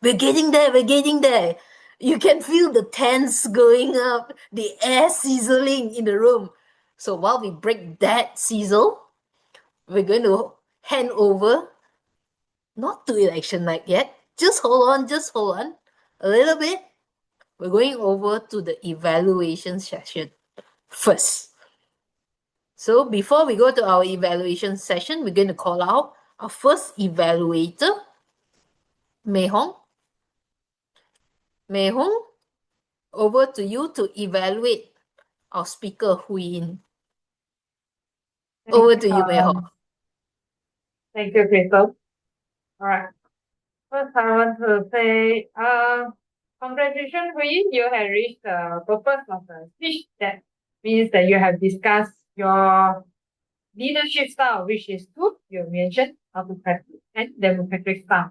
We're getting there, we're getting there. You can feel the tense going up, the air sizzling in the room. So while we break that sizzle, we're going to hand over, not to election night yet. Just hold on a little bit. We're going over to the evaluation session first. So before we go to our evaluation session, we're going to call out our first evaluator, Mei Hong. Mei Hong, over to you to evaluate our speaker, Hui Yin. Over to you, Mei Hong. Thank you, Crystal. All right. First, I want to say, congratulations, Hui. You have reached the purpose of the speech. That means that you have discussed your leadership style, which is good. You mentioned autocratic and democratic style.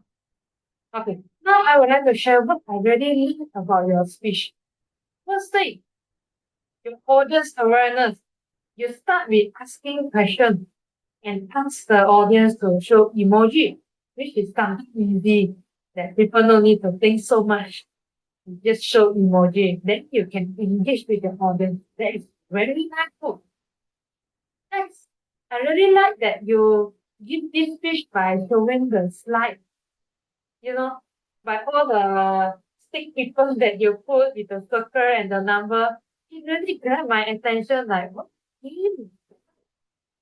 Okay. Now I would like to share what I really like about your speech. Firstly, your audience awareness. You start with asking questions and ask the audience to show emoji, which is something easy that people don't need to think so much. You just show emoji, then you can engage with the audience. That is very helpful. Next, I really like that you give this speech by showing the slide. By all the stick people that you put with the circle and the number, it really grabbed my attention. Like, what game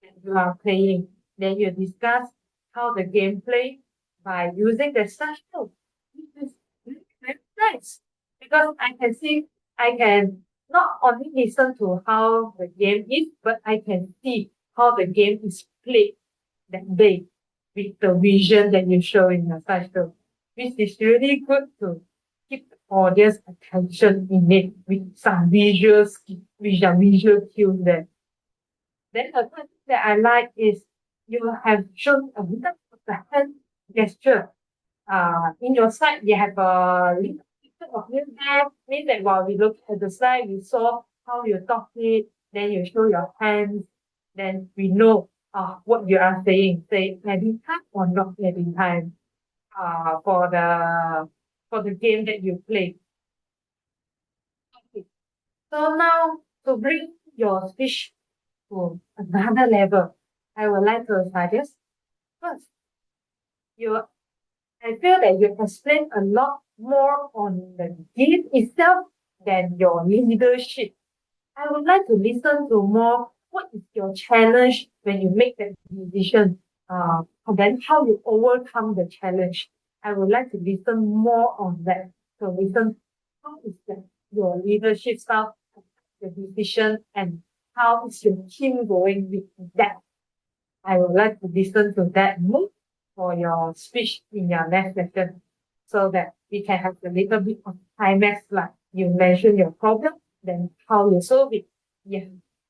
that you are playing? Then you discuss how the game play by using the slideshow. This is very nice because I can not only listen to how the game is, but I can see how the game is played that day with the vision that you show in your slideshow, which is really good to keep the audience attention in it with some visuals, with some visual cues there. Then the third thing that I like is you have shown a little bit of the hand gesture. In your slide, you have a little bit of this there, means that while we look at the slide, we saw how you talk it, then you show your hands, then we know what you are saying. Say adding time or not adding time for the game that you play. Okay. So now to bring your speech to another level, I would like to suggest first, I feel that you explain a lot more on the game itself than your leadership. I would like to listen to more. What is your challenge when you make that decision? And then how you overcome the challenge. I would like to listen more on that. So listen, how is your leadership style, the decision, and how is your team going with that? I would like to listen to that more for your speech in your next session so that we can have a little bit of climax, like you mention your problem, then how you solve it. Yeah,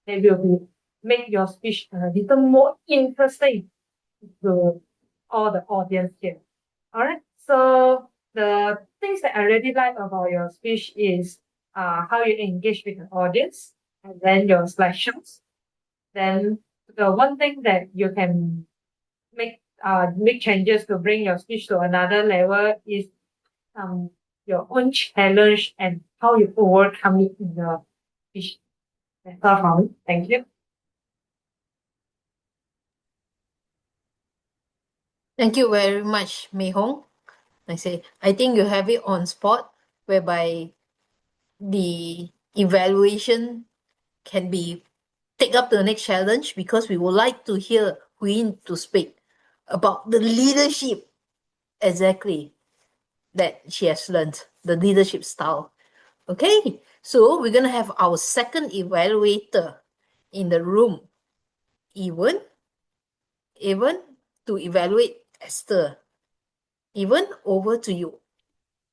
that will be make your speech a little more interesting to all the audience here. All right. So the things that I really like about your speech is how you engage with the audience, and then your slideshows. Then the one thing that you can make changes to bring your speech to another level is your own challenge and how you overcome it in the speech. That's all from me. Thank you. Thank you very much, Mei Hong. I think you have it on spot, whereby the evaluation can be take up to the next challenge, because we would like to hear Queen to speak about the leadership exactly that she has learned, the leadership style. Okay, so we're gonna have our second evaluator in the room, Evan, to evaluate Esther. Evan, over to you.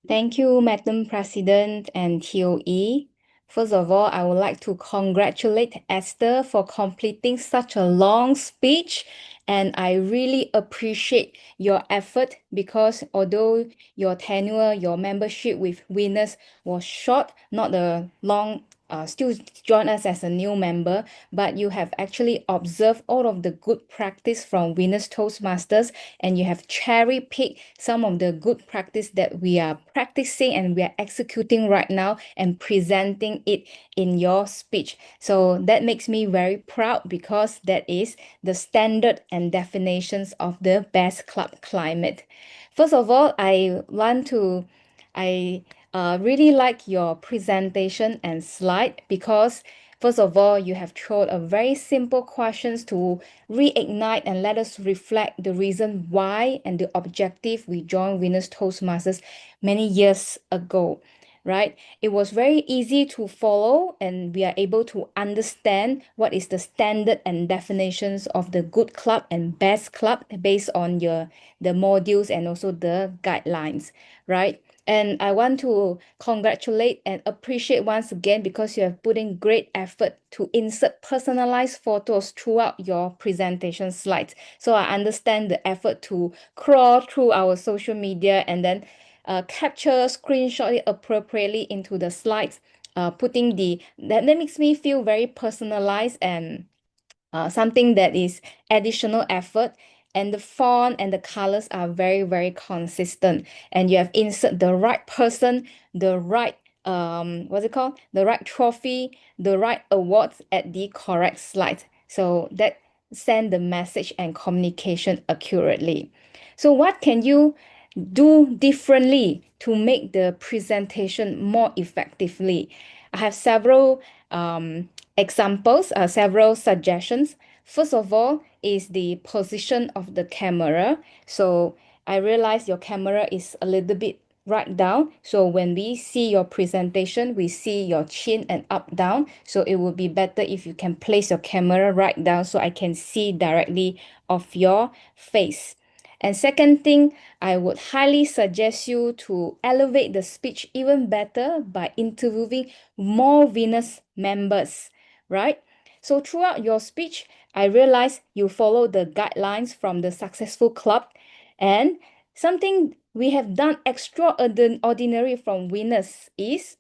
Thank you, Madam President and TOE. First of all, I would like to congratulate Esther for completing such a long speech, and I really appreciate your effort because although your tenure, your membership with Winners was short, not a long, still join us as a new member, but you have actually observed all of the good practice from Winners Toastmasters, and you have cherry-picked some of the good practice that we are practicing and we are executing right now and presenting it in your speech. So that makes me very proud because that is the standard and definitions of the best club climate. First of all, I really like your presentation and slide because First of all, you have thrown a very simple questions to reignite and let us reflect the reason why and the objective we joined Winners Toastmasters many years ago, right? It was very easy to follow, and we are able to understand what is the standard and definitions of the good club and best club based on the modules and also the guidelines, right? And I want to congratulate and appreciate once again because you have put in great effort to insert personalized photos throughout your presentation slides. So I understand the effort to crawl through our social media and then capture, screenshot it appropriately into the slides, putting that makes me feel very personalized and something that is additional effort, and the font and the colors are very very consistent, and you have insert the right person, the right what's it called, the right trophy, the right awards at the correct slide, so that send the message and communication accurately. So what can you do differently to make the presentation more effectively? I have several examples, several suggestions. First of all is the position of the camera. So I realize your camera is a little bit right down. So when we see your presentation, we see your chin and up down. So it would be better if you can place your camera right down so I can see directly of your face. And second thing, I would highly suggest you to elevate the speech even better by interviewing more Venus members, right? So throughout your speech, I realize you follow the guidelines from the successful club, and something we have done extraordinary from Venus is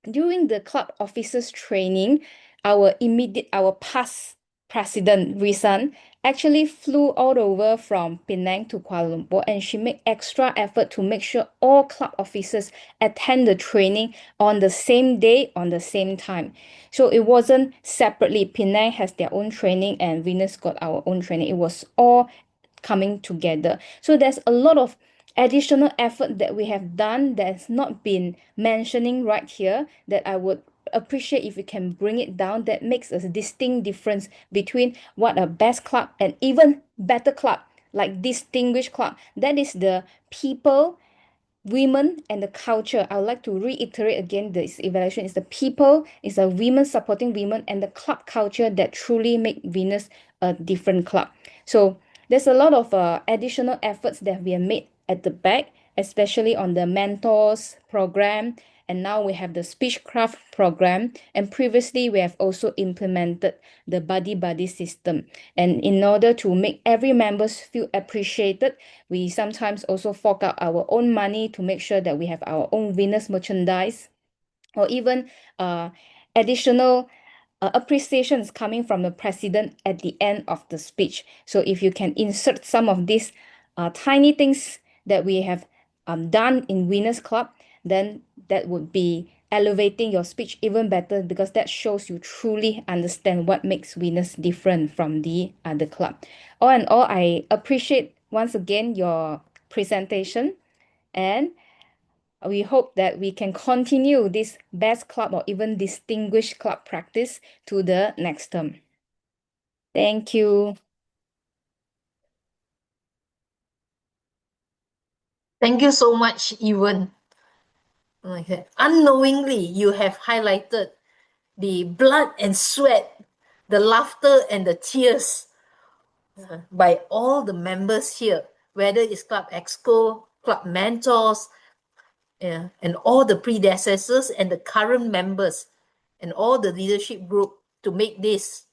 during the club officers training, our past president, Risan, actually flew all over from Penang to Kuala Lumpur, and she made extra effort to make sure all club officers attend the training on the same day, on the same time. So it wasn't separately. Penang has their own training and Venus got our own training. It was all coming together. So there's a lot of additional effort that we have done that's not been mentioning right here that I would appreciate if you can bring it down. That makes a distinct difference between what a best club and even better club, like distinguished club. That is the people, women, and the culture. I would like to reiterate again, this evaluation is the people, is the women supporting women, and the club culture that truly make Venus a different club. So there's a lot of additional efforts that we have made at the back, especially on the mentors program, and now we have the speechcraft program, and previously we have also implemented the buddy buddy system. And in order to make every members feel appreciated, we sometimes also fork out our own money to make sure that we have our own Venus merchandise, or even additional appreciations coming from the president at the end of the speech. So if you can insert some of these tiny things that we have done in Winners Club, then that would be elevating your speech even better, because that shows you truly understand what makes Winners different from the other club. All in all, I appreciate once again your presentation, and we hope that we can continue this best club or even distinguished club practice to the next term. Thank you. Thank you so much, Ewan. Okay. Unknowingly, you have highlighted the blood and sweat, the laughter and the tears by all the members here, whether it's Club Exco, Club Mentors, and all the predecessors and the current members and all the leadership group to make this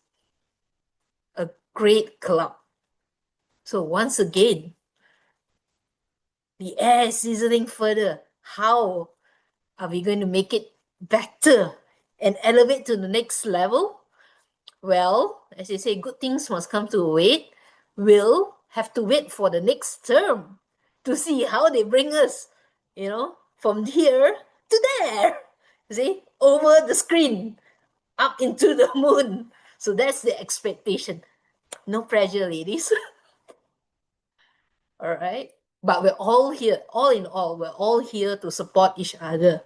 a great club. So once again, the air is sizzling further. How are we going to make it better and elevate to the next level? Well, as you say, good things must come to wait. We'll have to wait for the next term to see how they bring us, from here to there. See, over the screen, up into the moon. So that's the expectation. No pressure, ladies. All right. But we're all here, all in all, we're all here to support each other.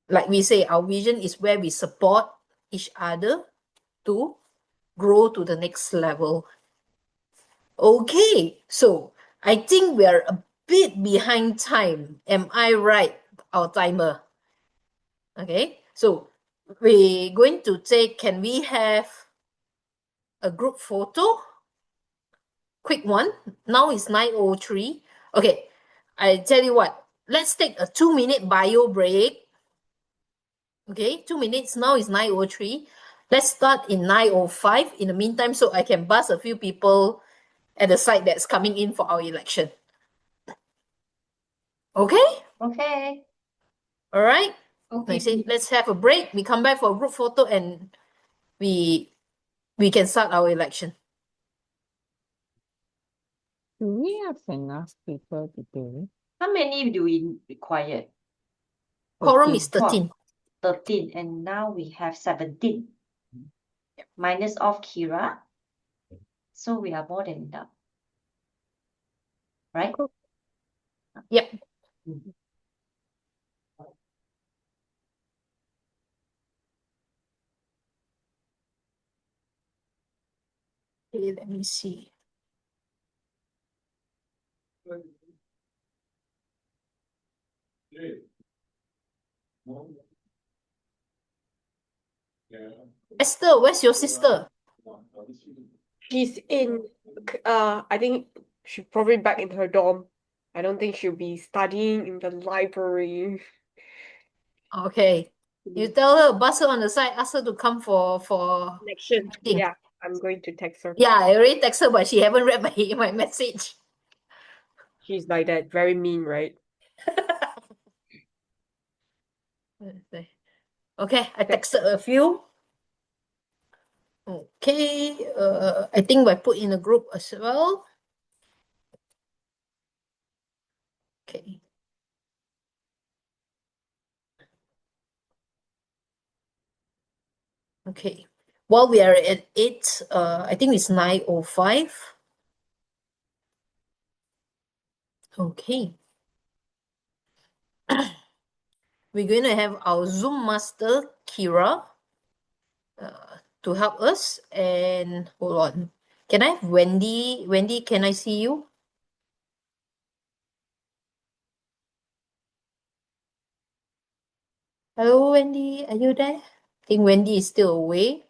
like we say, our vision is where we support each other to grow to the next level. Okay, so I think we are a bit behind time. Am I right, our timer? Okay, so we're going to take, can we have a group photo? Quick one. Now it's 9:03. Okay, I tell you what, let's take a 2-minute bio break. Okay, 2 minutes. Now it's 9:03. Let's start in 9:05 in the meantime, so I can buzz a few people at the site that's coming in for our election. Okay? Okay. All right. Okay. I say let's have a break. We come back for a group photo and we can start our election. Do we have enough people today? How many do we require? Quorum is 13. 13. 13, and now we have 17. Minus of Kira. So we are more than enough. Right? Yep. Okay, let me see. Esther, where's your sister? She's in, I think she's probably back in her dorm. I don't think she'll be studying in the library. Okay. You tell her, buzz her on the side, ask her to come for Election. meeting. Yeah, I'm going to text her. Yeah, I already texted her, but she haven't read my message. She's like that, very mean, right? Okay, I texted a few. Okay, I think I put in a group as well. Okay. Okay. While we are at 8, I think it's 9:05. Okay. We're going to have our Zoom master, Kira, to help us. And hold on. Can I have Wendy? Wendy, can I see you? Hello, Wendy. Are you there? I think Wendy is still away.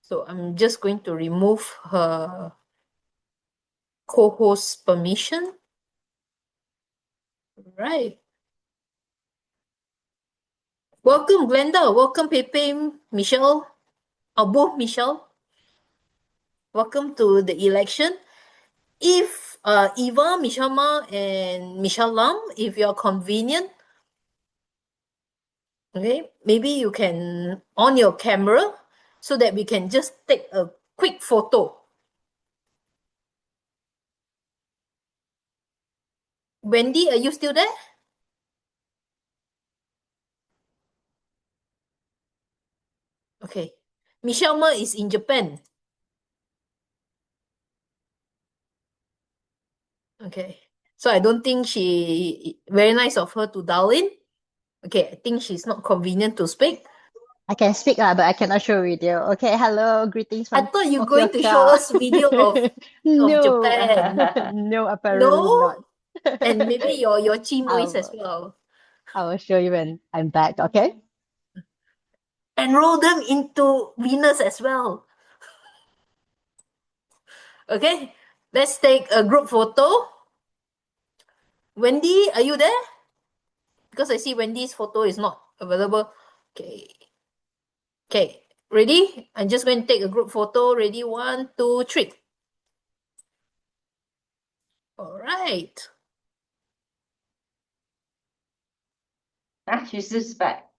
So I'm just going to remove her co-host permission. Right. Welcome, Glenda. Welcome, Pepe, Michelle. Both Michelle. Welcome to the election. If Eva, Michelle Ma, and Michelle Lam, if you're convenient, okay, maybe you can on your camera so that we can just take a quick photo. Wendy, are you still there? Okay. Michelle Ma is in Japan. Okay. So I don't think very nice of her to dial in. Okay, I think she's not convenient to speak. I can speak, but I cannot show video. Okay, hello, greetings I from thought you're going to show Fukuoka. us video of No, Japan. no, apparently No? not. And maybe your I chimoys as will, well. I will show you when I'm back, okay? Enroll them into Venus as well. Okay, let's take a group photo. Wendy, are you there? Because I see Wendy's photo is not available. Okay. Okay, ready? I'm just going to take a group photo. Ready? 1, 2, 3. All right. She's just back.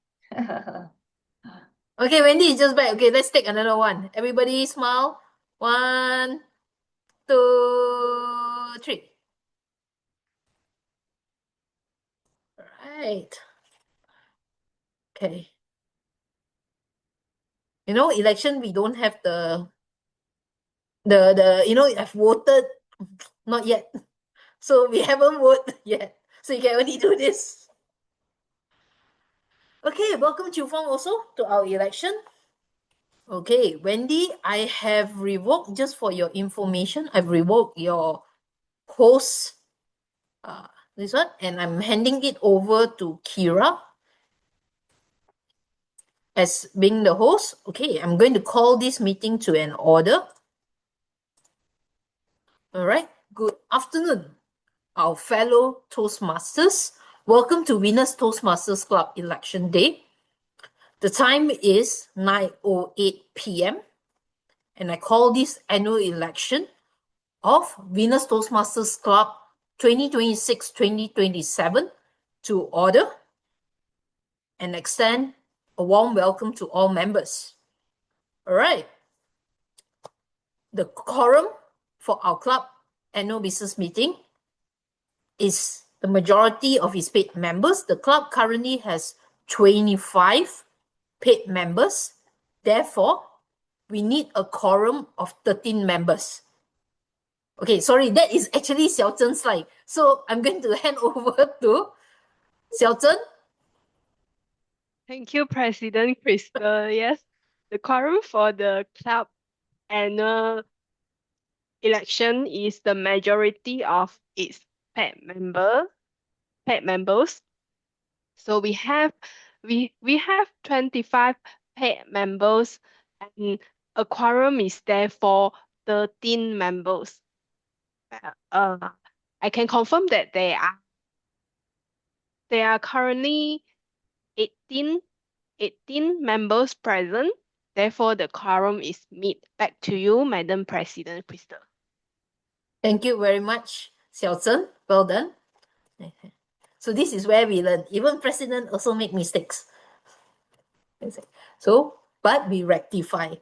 Okay, Wendy is just back. Okay, let's take another one. Everybody smile. 1, 2, 3. All right. Okay. You know, election, we don't have the I've voted, not yet. So we haven't voted yet. So you can only do this. Okay, welcome Chiu Fong also to our election. Okay, Wendy, I have revoked, just for your information, I've revoked your host, this one, and I'm handing it over to Kira as being the host. Okay, I'm going to call this meeting to an order. All right, good afternoon, our fellow Toastmasters. Welcome to Winners Toastmasters Club Election Day. The time is 9:08 p.m. and I call this annual election of Winners Toastmasters Club 2026-2027 to order and extend a warm welcome to all members. All right. The quorum for our club annual business meeting is the majority of its paid members. The club currently has 25 paid members. Therefore, we need a quorum of 13 members. Okay, sorry, that is actually Xiao Zhen's slide. So I'm going to hand over to Xiao Zhen. Thank you, President Crystal. Yes, the quorum for the club annual election is the majority of its paid members. So we have 25 paid members, and a quorum is therefore 13 members. I can confirm that there are currently 18 members present. Therefore, the quorum is met. Back to you, Madam President Crystal. Thank you very much, Xiao Zhen. Well done. So this is where we learn. Even president also make mistakes. So, but we rectify,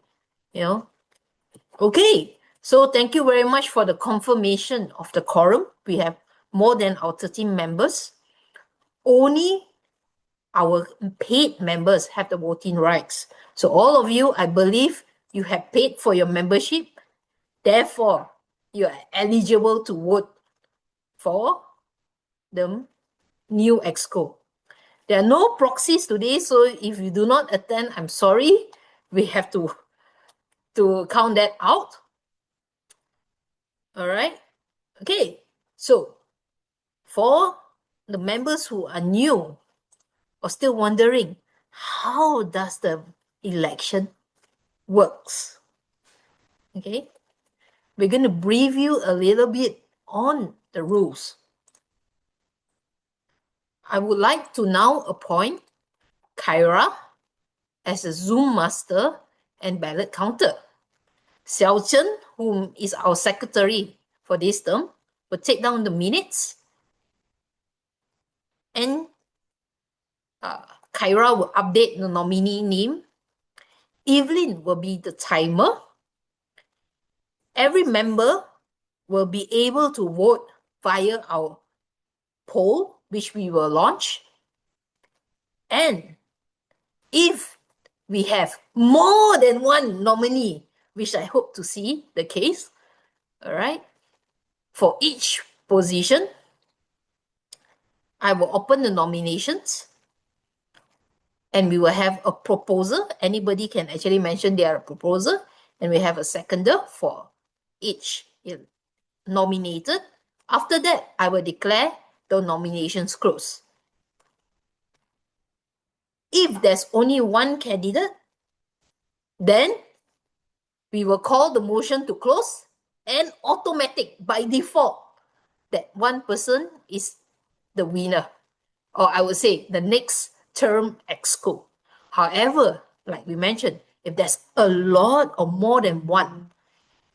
you know. Okay, so thank you very much for the confirmation of the quorum. We have more than our 13 members. Only our paid members have the voting rights. So all of you, I believe you have paid for your membership. Therefore, you are eligible to vote for the new EXCO. There are no proxies today, so if you do not attend, I'm sorry. We have to count that out. All right. Okay. So for the members who are new or still wondering, how does the election works? Okay. We're going to brief you a little bit on the rules. I would like to now appoint Kyra as a Zoom master and ballot counter. Xiao Chen, whom is our secretary for this term, will take down the minutes, and Kyra will update the nominee name. Evelyn will be the timer. Every member will be able to vote via our poll, which we will launch. And if we have more than one nominee, which I hope to see the case, all right, for each position, I will open the nominations and we will have a proposer. Anybody can actually mention they are a proposer, and we have a seconder for each nominated. After that, I will declare the nominations closed. If there's only one candidate, then we will call the motion to close, and automatic by default that one person is the winner, or I would say the next term EXCO. However, like we mentioned, if there's a lot or more than one,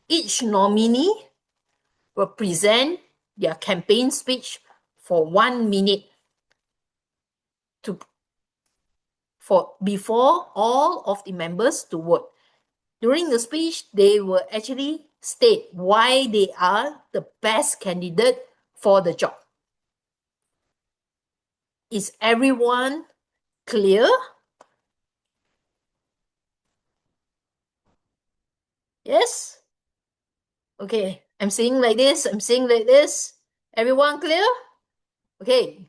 each nominee will present their campaign speech for 1 minute before all of the members to vote. During the speech, they will actually state why they are the best candidate for the job. Is everyone clear? Yes? Okay, I'm saying like this, I'm saying like this. Everyone clear? Okay.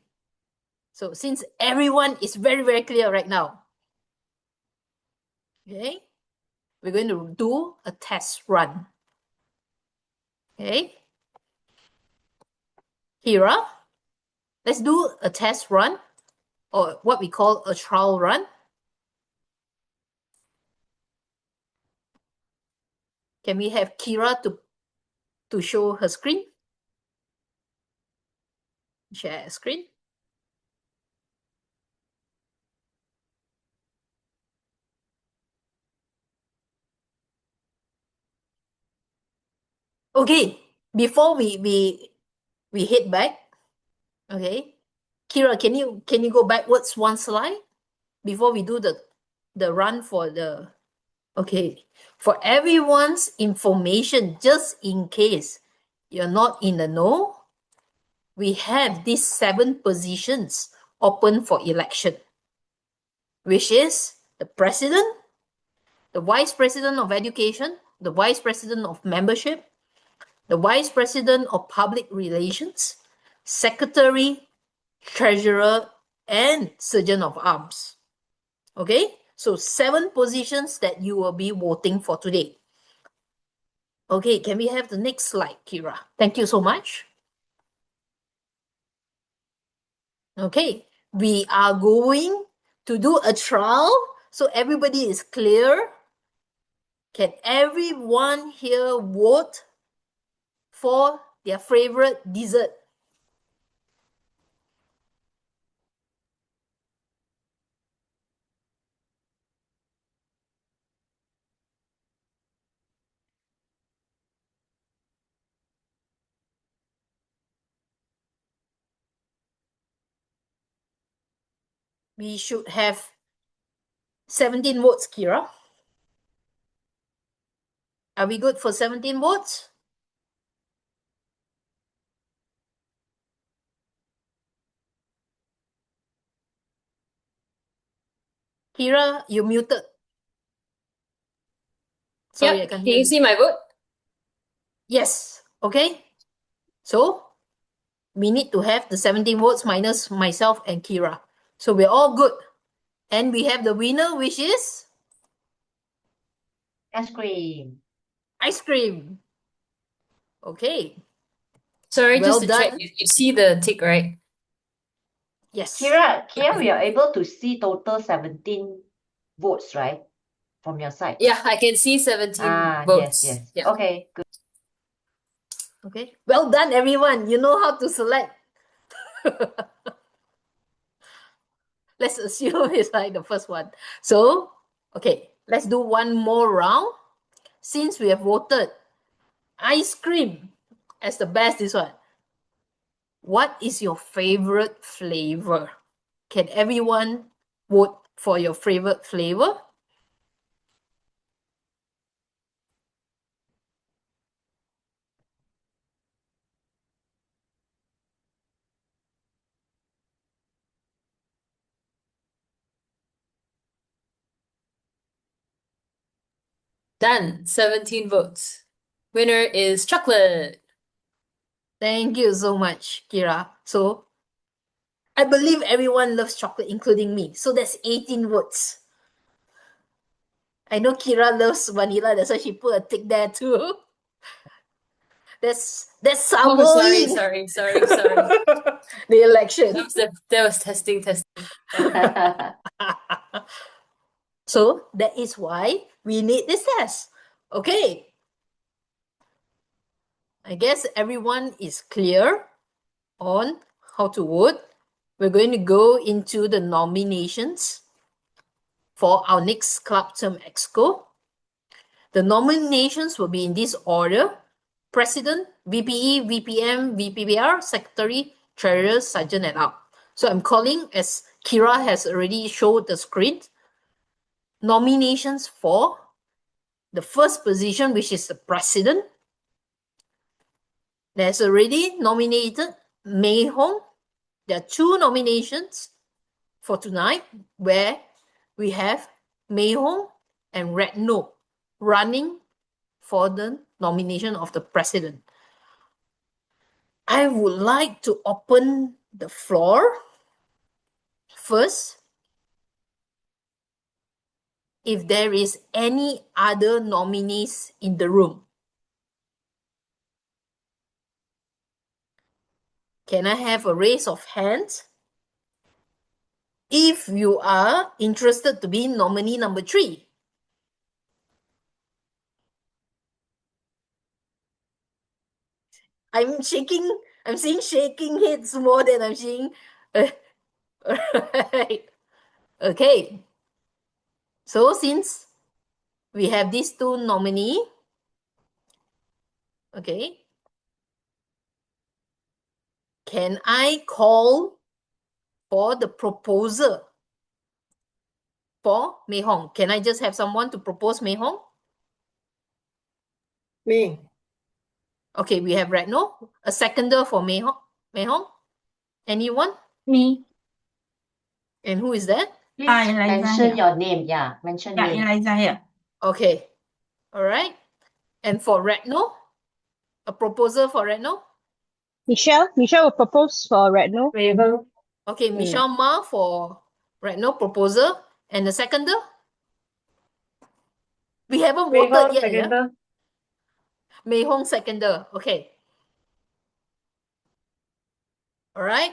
So since everyone is very, very clear right now, okay, we're going to do a test run. Okay. Kira, let's do a test run, or what we call a trial run. Can we have Kira to show her screen? Share screen. Okay, before we head back, okay, Kira, can you go backwards one slide before we do the run for the, okay, for everyone's information, just in case you're not in the know, we have these 7 positions open for election, which is the president, the vice president of education, the vice president of membership, the vice president of public relations, secretary, treasurer, and sergeant of arms. Okay, so 7 positions that you will be voting for today. Okay, can we have the next slide, Kira? Thank you so much. Okay, we are going to do a trial so everybody is clear. Can everyone here vote for their favorite dessert? We should have 17 votes, Kira. Are we good for 17 votes? Kira, you muted. Sorry, Yep. I can't Can hear you you. see my vote? Yes, okay. So, we need to have the 17 votes minus myself and Kira. So, we're all good. And we have the winner, which is Ice cream. ice cream. Okay. Sorry, Well just to check, done. you see the tick, right? Yes. Kira, we are able to see total 17 votes, right? From your side. Yeah, I can see 17 Yes, votes. yes. Yeah. Okay, good. Okay. Well done, everyone. You know how to select. Let's assume it's like the first one. So, okay, let's do one more round. Since we have voted ice cream as the best, this one. What is your favorite flavor? Can everyone vote for your favorite flavor? Done. 17 votes. Winner is chocolate. Thank you so much, Kira. So, I believe everyone loves chocolate, including me. So that's 18 votes. I know Kira loves vanilla, that's why she put a tick there too. That's Oh, saboing sorry. the election. That was testing. So that is why we need this test. Okay. I guess everyone is clear on how to vote. We're going to go into the nominations for our next Club Term Exco. The nominations will be in this order: President, VPE, VPM, VPBR, Secretary, Treasurer, Sergeant, and up. So I'm calling, as Kira has already showed the screen, nominations for the first position, which is the President. There's already nominated Mei Hong. There are 2 nominations for tonight, where we have Mei Hong and Retno running for the nomination of the President. I would like to open the floor first if there is any other nominees in the room. Can I have a raise of hands if you are interested to be nominee number 3? I'm seeing shaking heads more than I'm seeing. Alright. Okay. So since we have these 2 nominees, okay, can I call for the proposer for Mei Hong? Can I just have someone to propose Mei Hong? Me. Okay, we have Retno, a seconder for Mei Hong. Mei Hong? Anyone? Me. And who is that? Please Mention mention your name. Yeah, mention Yeah, name. Eliza here. Okay. All right. And for Retno, a proposal for Retno? Michelle will propose for Redno. Raven. Okay, Michelle Ma for Retno proposal. And the seconder? We haven't Mei voted Hong, yet, yeah? seconder. Mei Hong seconder. Okay. All right.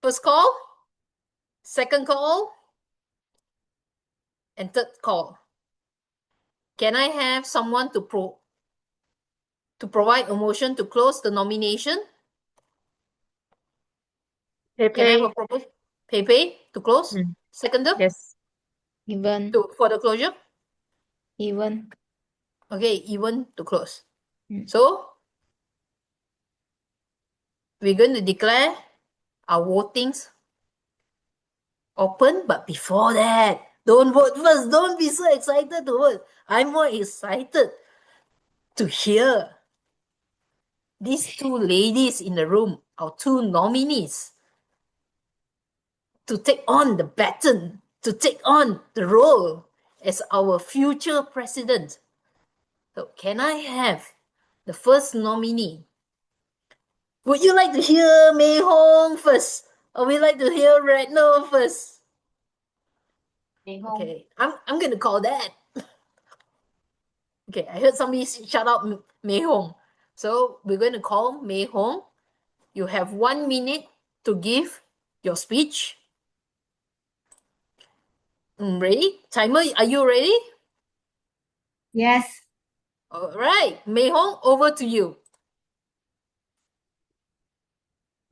First call, second call, and third call. Can I have someone to provide a motion to close the nomination? Can I have a Pepe. proposal? Pepe to close. Seconder Yes. Even. for the closure. Even. Okay, even to close. Mm. So we're going to declare our votings open, but before that, don't vote first. Don't be so excited to vote. I'm more excited to hear these 2 ladies in the room, our 2 nominees, to take on the baton, to take on the role as our future president. So can I have the first nominee? Would you like to hear Mei Hong first? Or would you like to hear Retno first? Mei Hong. Okay, I'm gonna call that. Okay, I heard somebody shout out Mei Hong. So we're going to call Mei Hong. You have 1 minute to give your speech. Ready? Timer, are you ready? Yes. All right, Mei Hong, over to you.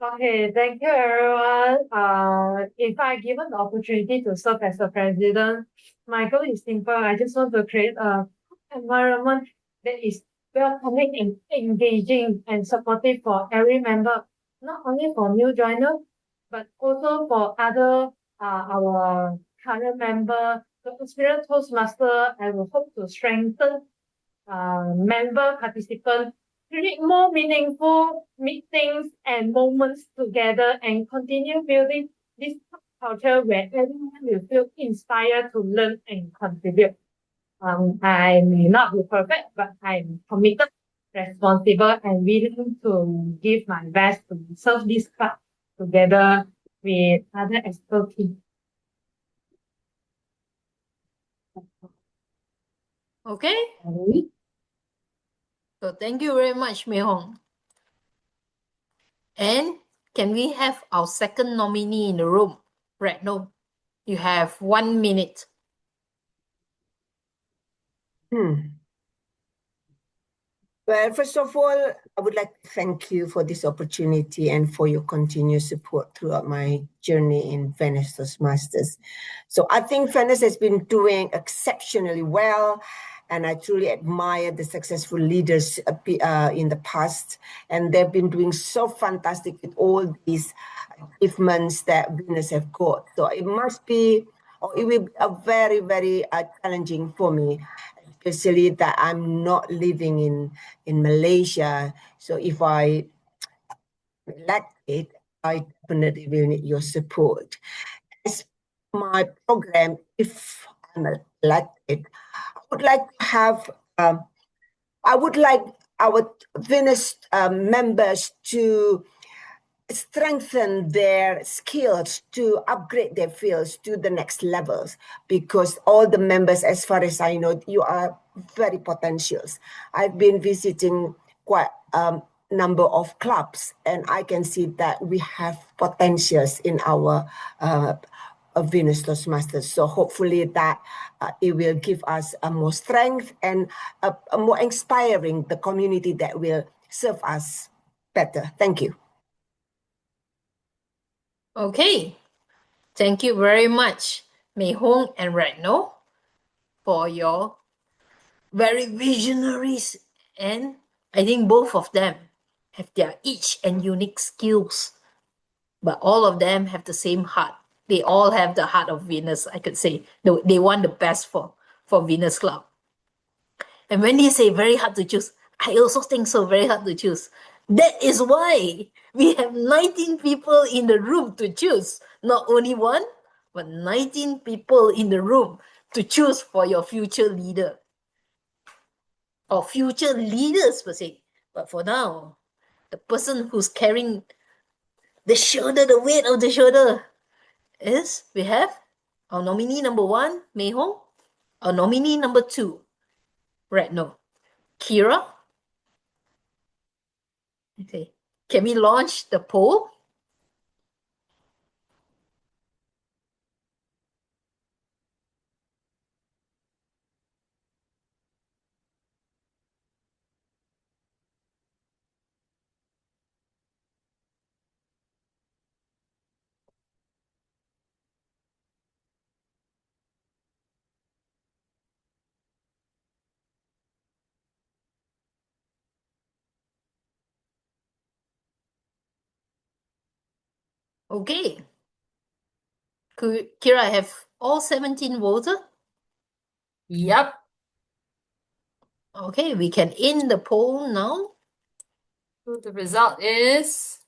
Okay, thank you everyone. If I given the opportunity to serve as the president, my goal is simple. I just want to create a environment that is welcoming and engaging and supportive for every member, not only for new joiners, but also for other our current member. The experienced Toastmaster, I will hope to strengthen member participants, create more meaningful meetings and moments together, and continue building this culture where everyone will feel inspired to learn and contribute. I may not be perfect, but I'm committed, responsible, and willing to give my best to serve this club together with other expertise. Okay? So thank you very much, Mei Hong. And can we have our second nominee in the room? Retno, you have 1 minute. Well, first of all, I would like to thank you for this opportunity and for your continued support throughout my journey in Venice Toastmasters. So I think Venice has been doing exceptionally well, and I truly admire the successful leaders in the past, and they've been doing so fantastic with all these achievements that Venus have got. So it must be, or it will be a very, very challenging for me, especially that I'm not living in Malaysia. So if I elected, I definitely will need your support. As my program, if I'm elected, I would like to have, I would like our Venus members to strengthen their skills to upgrade their fields to the next levels, because all the members, as far as I know, you are very potentials. I've been visiting quite number of clubs, and I can see that we have potentials in our Venus Toastmasters. So hopefully that it will give us more strength and a more inspiring the community that will serve us better. Thank you. Okay. Thank you very much, Mei Hong and Retno, for your very visionaries. And I think both of them have their each and unique skills, but all of them have the same heart. They all have the heart of Venus, I could say. They want the best for Venus Club. And when you say very hard to choose, I also think so, very hard to choose. That is why we have 19 people in the room to choose. Not only one, but 19 people in the room to choose for your future leader. Or future leaders per se. But for now, the person who's carrying the shoulder, the weight of the shoulder, is we have our nominee number 1, Mei Hong. Our nominee number 2, Retno. Kira. Okay. Can we launch the poll? Okay. Kira, I have all 17 voted. Yep. Okay, we can end the poll now. So the result is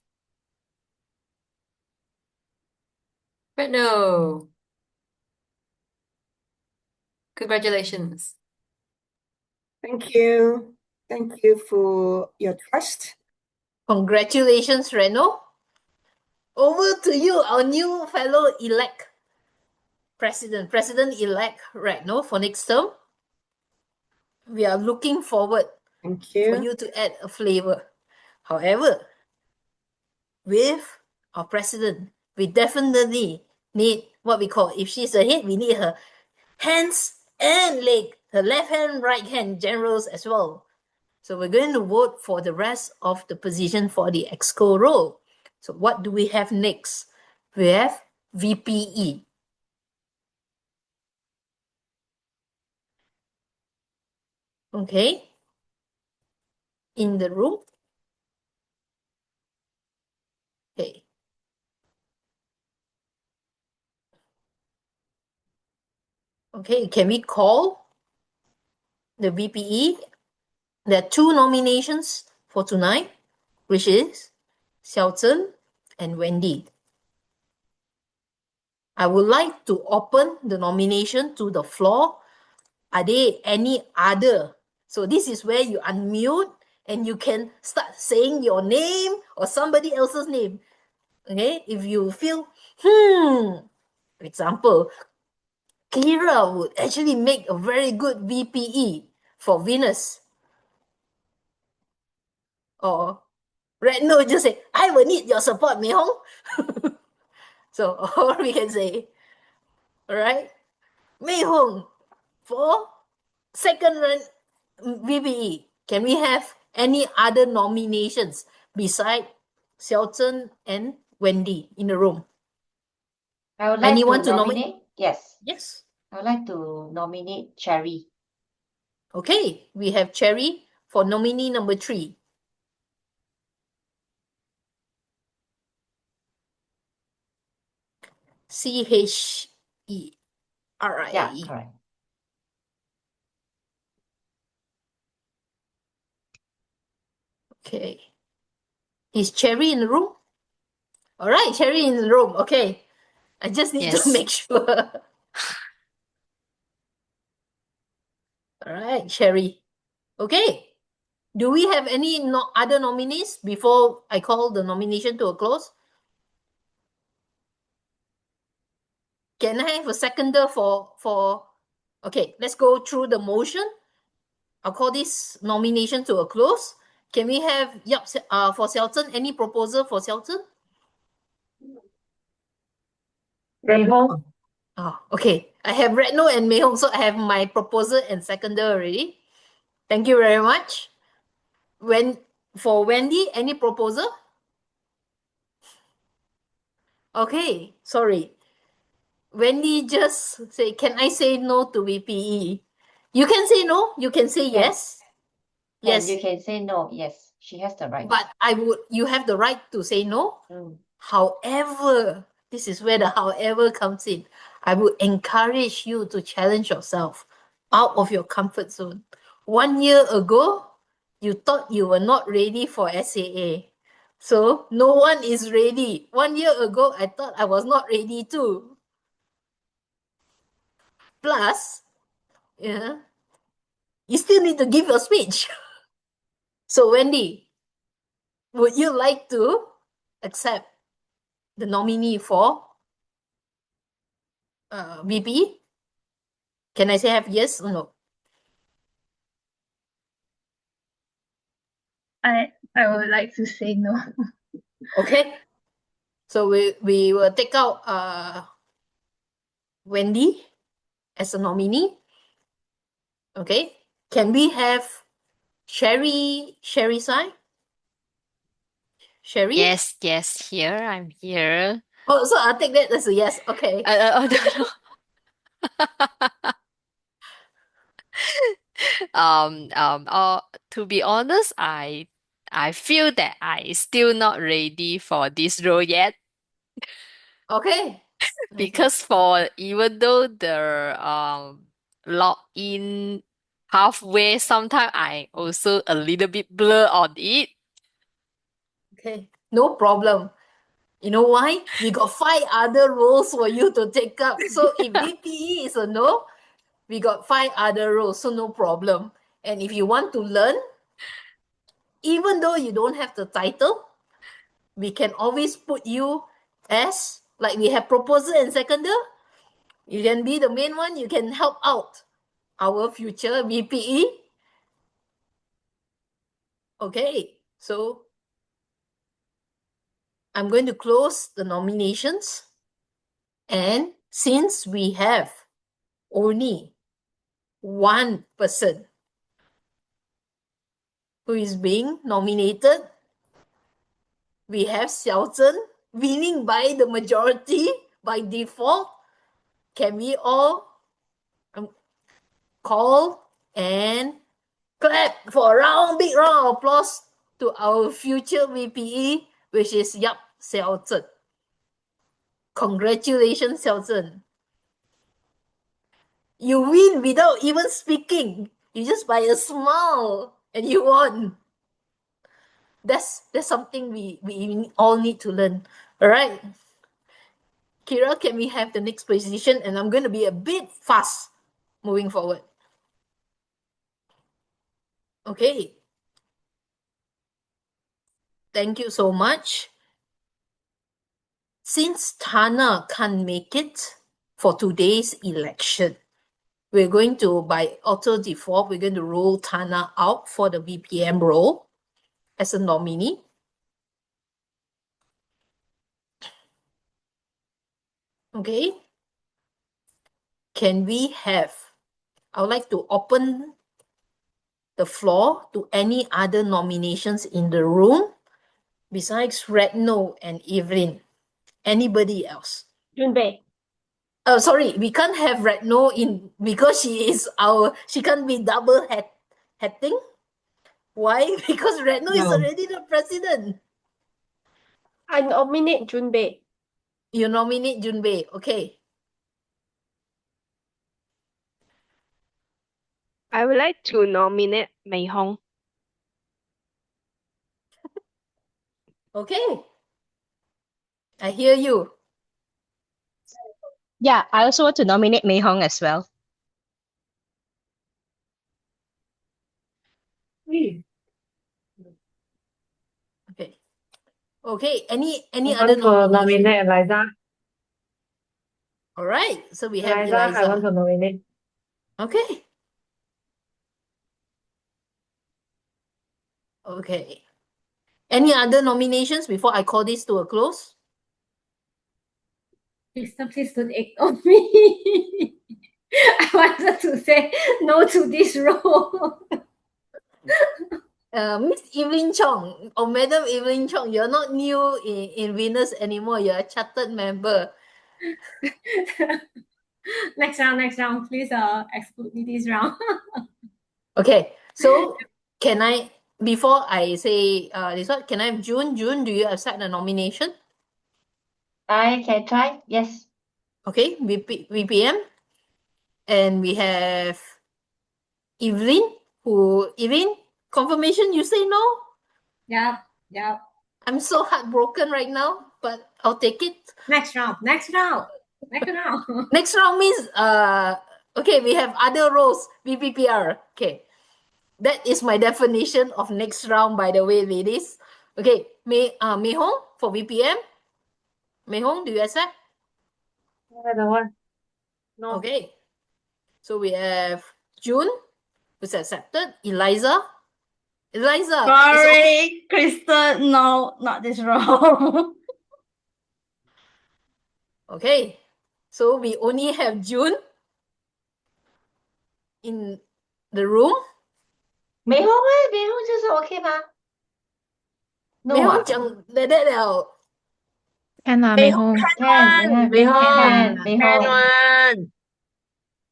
Retno. Congratulations. Thank you. Thank you for your trust. Congratulations, Reno. Over to you, our new fellow elect President-elect Reno for next term. We are looking forward for you to add a flavor. However, with our president, we definitely need what we call, if she's a head, we need her hands and leg, her left hand, right hand generals as well. So we're going to vote for the rest of the position for the EXCO role. So what do we have next? We have VPE. Okay. In the room. Okay. Okay, can we call the VPE? There are 2 nominations for tonight, which is Xiao Zhen and Wendy. I would like to open the nomination to the floor. Are there any other? So this is where you unmute and you can start saying your name or somebody else's name. Okay, if you feel, for example, Kira would actually make a very good VPE for Venus. Or Retno just say, I will need your support, Mei Hong. So, or we can say, all right, Mei Hong, for second run VPE, can we have any other nominations beside Xiao Zhen and Wendy in the room? I would like Anyone to to nominate. Yes. Yes. I would like to nominate Cherry. Okay, we have Cherry for nominee number 3. CHERI. Yeah, correct. Okay. Is Cherry in the room? All right, Cherry in the room. Okay. I just need to Yes. make sure. All right, Cherry. Okay. Do we have any other nominees before I call the nomination to a close? Can I have a seconder for okay, let's go through the motion. I'll call this nomination to a close. Can we have for Shelton, any proposal for Shelton? Mei Hong. Oh, okay. I have Retno and Mei Hong, so I have my proposal and seconder already. Thank you very much. For Wendy, any proposal? Okay, sorry. Wendy just say, can I say no to VPE? You can say no, you can say yes. Yes. You can say no. Yes, she has the right. But you have the right to say no. However, this is where the however comes in. I would encourage you to challenge yourself out of your comfort zone. 1 year ago, you thought you were not ready for SAA. So no one is ready. 1 year ago, I thought I was not ready too. Plus, yeah, you still need to give your speech. So Wendy, would you like to accept the nominee for VP? Can I say have yes or no? I would like to say no. Okay. So we will take out Wendy as a nominee. Okay. Can we have Sherry Sai? Sherry? Yes, here, I'm here. Oh, so I'll take that as a yes. Okay. No. To be honest, I feel that I still not ready for this role yet. Okay. Because for even though the log in halfway, sometimes I also a little bit blur on it. Okay. No problem. You know why? We got 5 other roles for you to take up. So if VPE is a no, we got 5 other roles, so no problem. And if you want to learn, even though you don't have the title, we can always put you as, like we have proposer and seconder. You can be the main one, you can help out our future VPE. Okay, so I'm going to close the nominations. And since we have only one person who is being nominated, we have Xiaozhen winning by the majority by default. Can we all call and clap for a big round of applause to our future VPE, which is Yap Xiaozhen. Congratulations, Xiaozhen. You win without even speaking. You just by a smile and you won. That's something we all need to learn. All right. Kira, can we have the next position? And I'm going to be a bit fast moving forward. Okay. Thank you so much. Since Tana can't make it for today's election, we're going to, by auto default, we're going to roll Tana out for the VPM role as a nominee. Okay. Can we have, I would like to open the floor to any other nominations in the room besides Retno and Evelyn. Anybody else? Junbei. Oh, sorry, we can't have Retno in because she can't be double heading. Why? Because Retno is already the president. I nominate Junbei. You nominate Junbei, okay. I would like to nominate Mei Hong. Okay. I hear you. Yeah, I also want to nominate Mei Hong as well. Okay, any I other want to nomination? nominate Eliza. All right, so we have Eliza, I want Eliza. to nominate. Okay. Okay. Any other nominations before I call this to a close? Crystal, please don't ignore me. I wanted to say no to this role. Miss Evelyn Chong or Madam Evelyn Chong, you're not new in Venus anymore. You're a chartered member. Next round, please exclude me this round. Okay, so can I, before I say this one, can I have June? June, do you accept the nomination? I can try. Yes. Okay, VPM. And we have Evelyn, Evelyn, confirmation you say no? Yep. I'm so heartbroken right now, but I'll take it. Next round. Next round means okay, we have other roles, VPPR. Okay. That is my definition of next round, by the way, ladies. Okay, Mei Hong for VPM. Mei Hong, do you accept? I don't want. No. Okay. So we have June, who's accepted. Eliza. Eliza. Sorry, Crystal. No, not this role. Okay. So we only have June in the room. 美红啊，美红就是 OK 吗？ 美 No 红 啊 讲like that 了。 Can lah, Mei Hong. Can, 美红 can, 美 Can 红 one.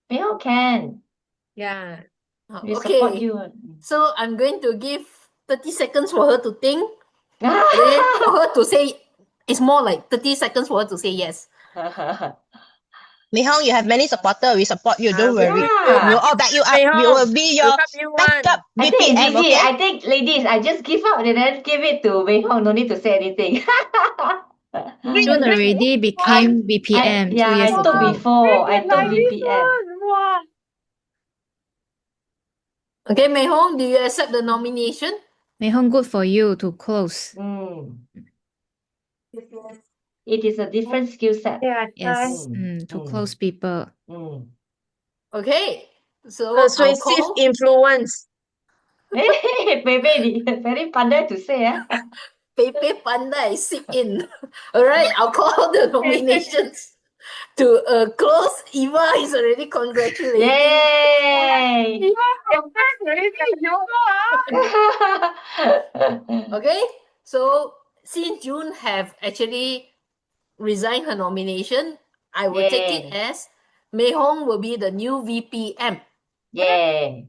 美红 can. Yeah. We support Okay. you. So I'm going to give 30 seconds for her to think. Then for her to say, it's more like 30 seconds for her to say yes. Mei Hong, you have many supporters. We support you. Don't we worry. Yeah. We will all back you up. Mei We Hong, will be we'll your help you one. backup I think BPM, easy. okay? I think ladies, I just give up and then give it to Mei Hong. No need to say anything. June already became BPM 2 Yeah, years I took ago. before. I took Like this BPM. one. Wow. Okay, Mei Hong, do you accept the nomination? Mei Hong, good for you to close. It is a different skill set. Yeah, Yes, to close people. Okay, so I'll Persuasive call. influence. Maybe very pandai to say. Pepe Pandai, sit in. All right, I'll call the nominations to a close. Eva is already congratulating. Yay! Okay, so since June have actually resigned her nomination, I will take it Yay. as Mei Hong will be the new VPM Yay.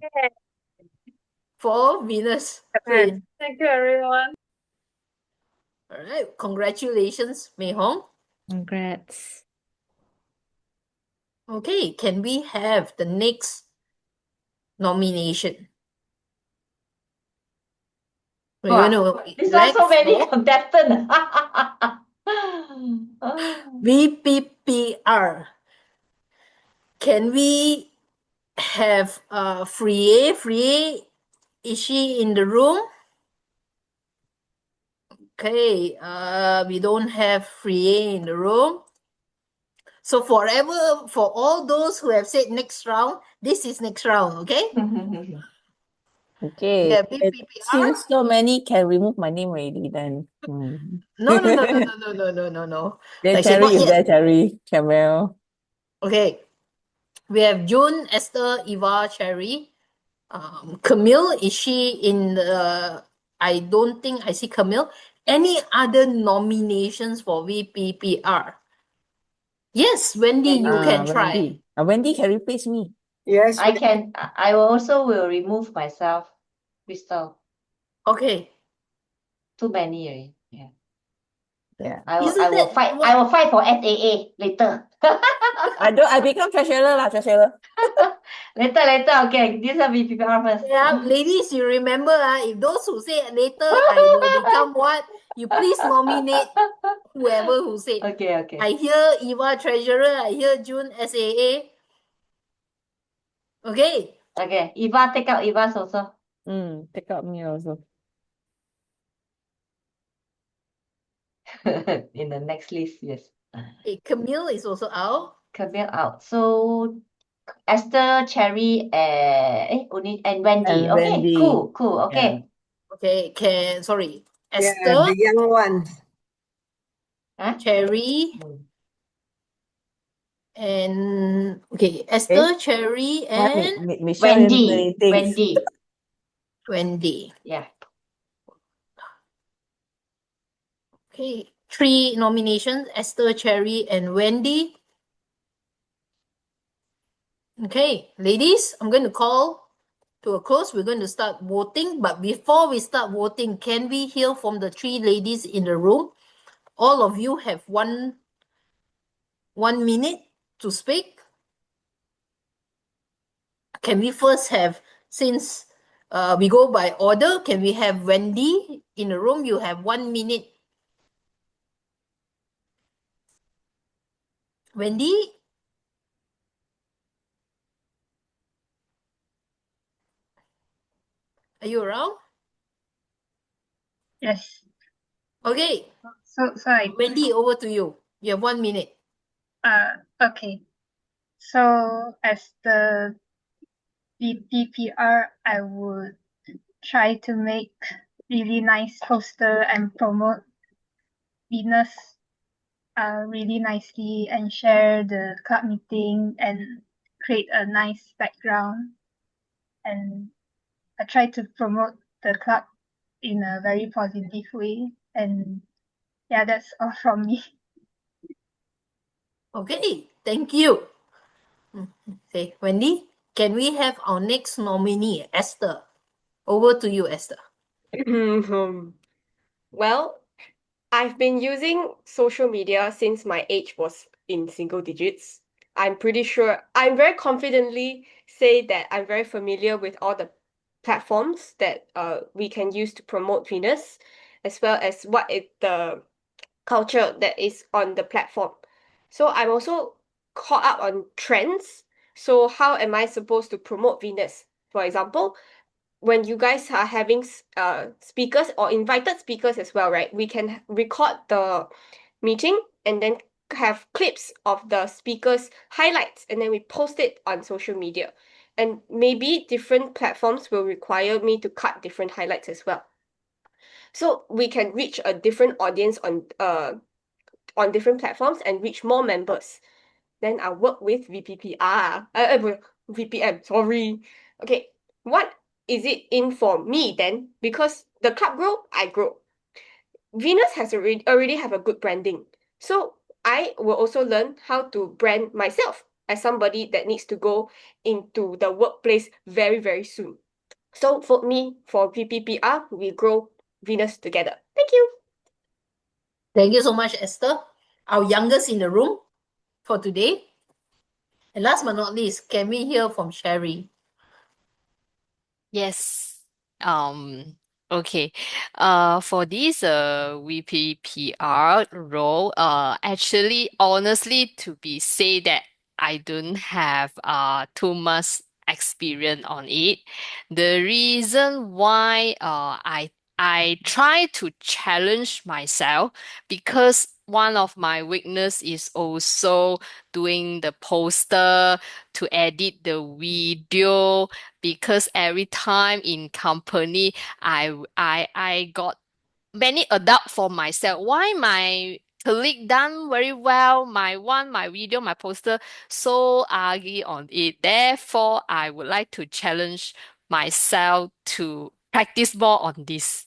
for Venus. Thank you, everyone. All right, congratulations, Mei Hong. Congrats. Okay, can we have the next nomination? We're Wow. going to This one so many for contestants. VPPR. Can we have Frie? Frie, is she in the room? Okay, we don't have Frie in the room. So for all those who have said next round, this is next round, okay? Okay. Yeah, VPPR. Since so many can remove my name already then. No. There, Like, say, Cherry not is yet. there, Cherry. Camille. Okay. We have June, Esther, Eva, Cherry. Camille, is she in the... I don't think I see Camille. Any other nominations for VPPR? Yes, Wendy, you can try. Wendy can replace me. Yes, I can. I also will remove myself, Crystal. Okay. Too many already. Yeah. Yeah. I will fight. I will fight for SAA later. I become treasurer lah, treasurer. later. Okay, this will be PPR first. Yeah, ladies, you remember, if those who say later I will become what, you please nominate whoever who said. Okay. I hear Eva treasurer, I hear June SAA. Okay. Okay, Eva, take out Eva's also. Take out me also. in the next list. Yes. Okay, Camille is also out. Camille out. So Esther, Cherry, and Wendy. And Okay, Wendy. cool. Yeah. Okay. Okay, sorry. Yeah, Esther, the young ones. Huh? Cherry, Mm. and okay, Esther, Cherry, and Michelle didn't say Wendy. anything. Wendy. Wendy. Yeah. Okay, 3 nominations, Esther, Cherry, and Wendy. Okay, ladies, I'm going to call to a close. We're going to start voting. But before we start voting, can we hear from the 3 ladies in the room? All of you have one minute to speak. Can we first have, since we go by order, can we have Wendy in the room? You have 1 minute. Wendy? Are you around? Yes. Okay. So Wendy, over to you. You have 1 minute. okay. So as the VPPR, I would try to make really nice poster and promote Venus really nicely and share the club meeting and create a nice background. And I try to promote the club in a very positive way. And yeah, that's all from me. Okay, thank you. Okay, Wendy, can we have our next nominee, Esther? Over to you, Esther. Well, I've been using social media since my age was in single digits. I'm pretty sure, I'm very confidently say that I'm very familiar with all the platforms that we can use to promote Venus, as well as what is the culture that is on the platform. So I'm also caught up on trends. So how am I supposed to promote Venus? For example, when you guys are having speakers or invited speakers as well, right? We can record the meeting and then have clips of the speakers' highlights, and then we post it on social media. And maybe different platforms will require me to cut different highlights as well. So we can reach a different audience on different platforms and reach more members. Then I'll work with VPPR. VPM, sorry. Okay, what is it in for me then? Because the club grow, I grow. Venus has already have a good branding. So I will also learn how to brand myself as somebody that needs to go into the workplace very, very soon. So for me, for VPPR, we grow Venus together. Thank you. Thank you so much, Esther. Our youngest in the room for today. And last but not least, can we hear from Sherry? Yes. Okay. For this VPPR role, actually, honestly, to be say that I don't have too much experience on it. The reason why I try to challenge myself because one of my weakness is also doing the poster to edit the video because every time in company I got many adapt for myself. Why my colleague done very well, my video, my poster, so argue on it. Therefore, I would like to challenge myself to practice more on this.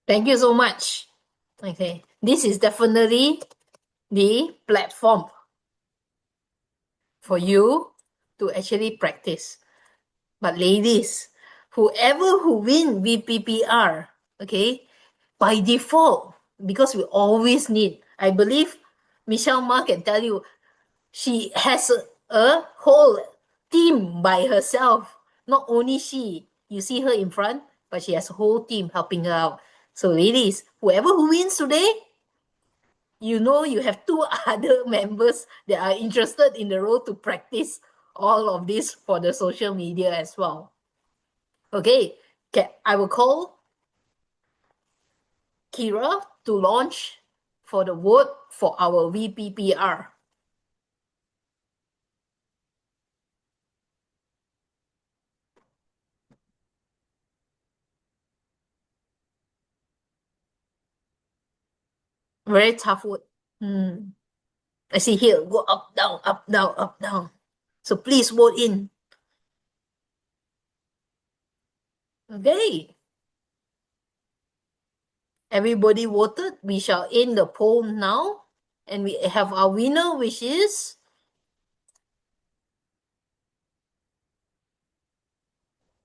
Thank you so much. Okay, this is definitely the platform for you to actually practice. But ladies, whoever who win VPPR, okay, by default, because we always need, I believe Michelle Ma can tell you, she has a whole team by herself. Not only she, you see her in front, but she has a whole team helping her out. So ladies, whoever who wins today, you know you have 2 other members that are interested in the role to practice all of this for the social media as well. Okay, I will call Kira to launch for the vote for our VPPR. Very tough vote. I see here, go up, down, up, down, up, down. So please vote in. Okay. Everybody voted. We shall end the poll now. And we have our winner, which is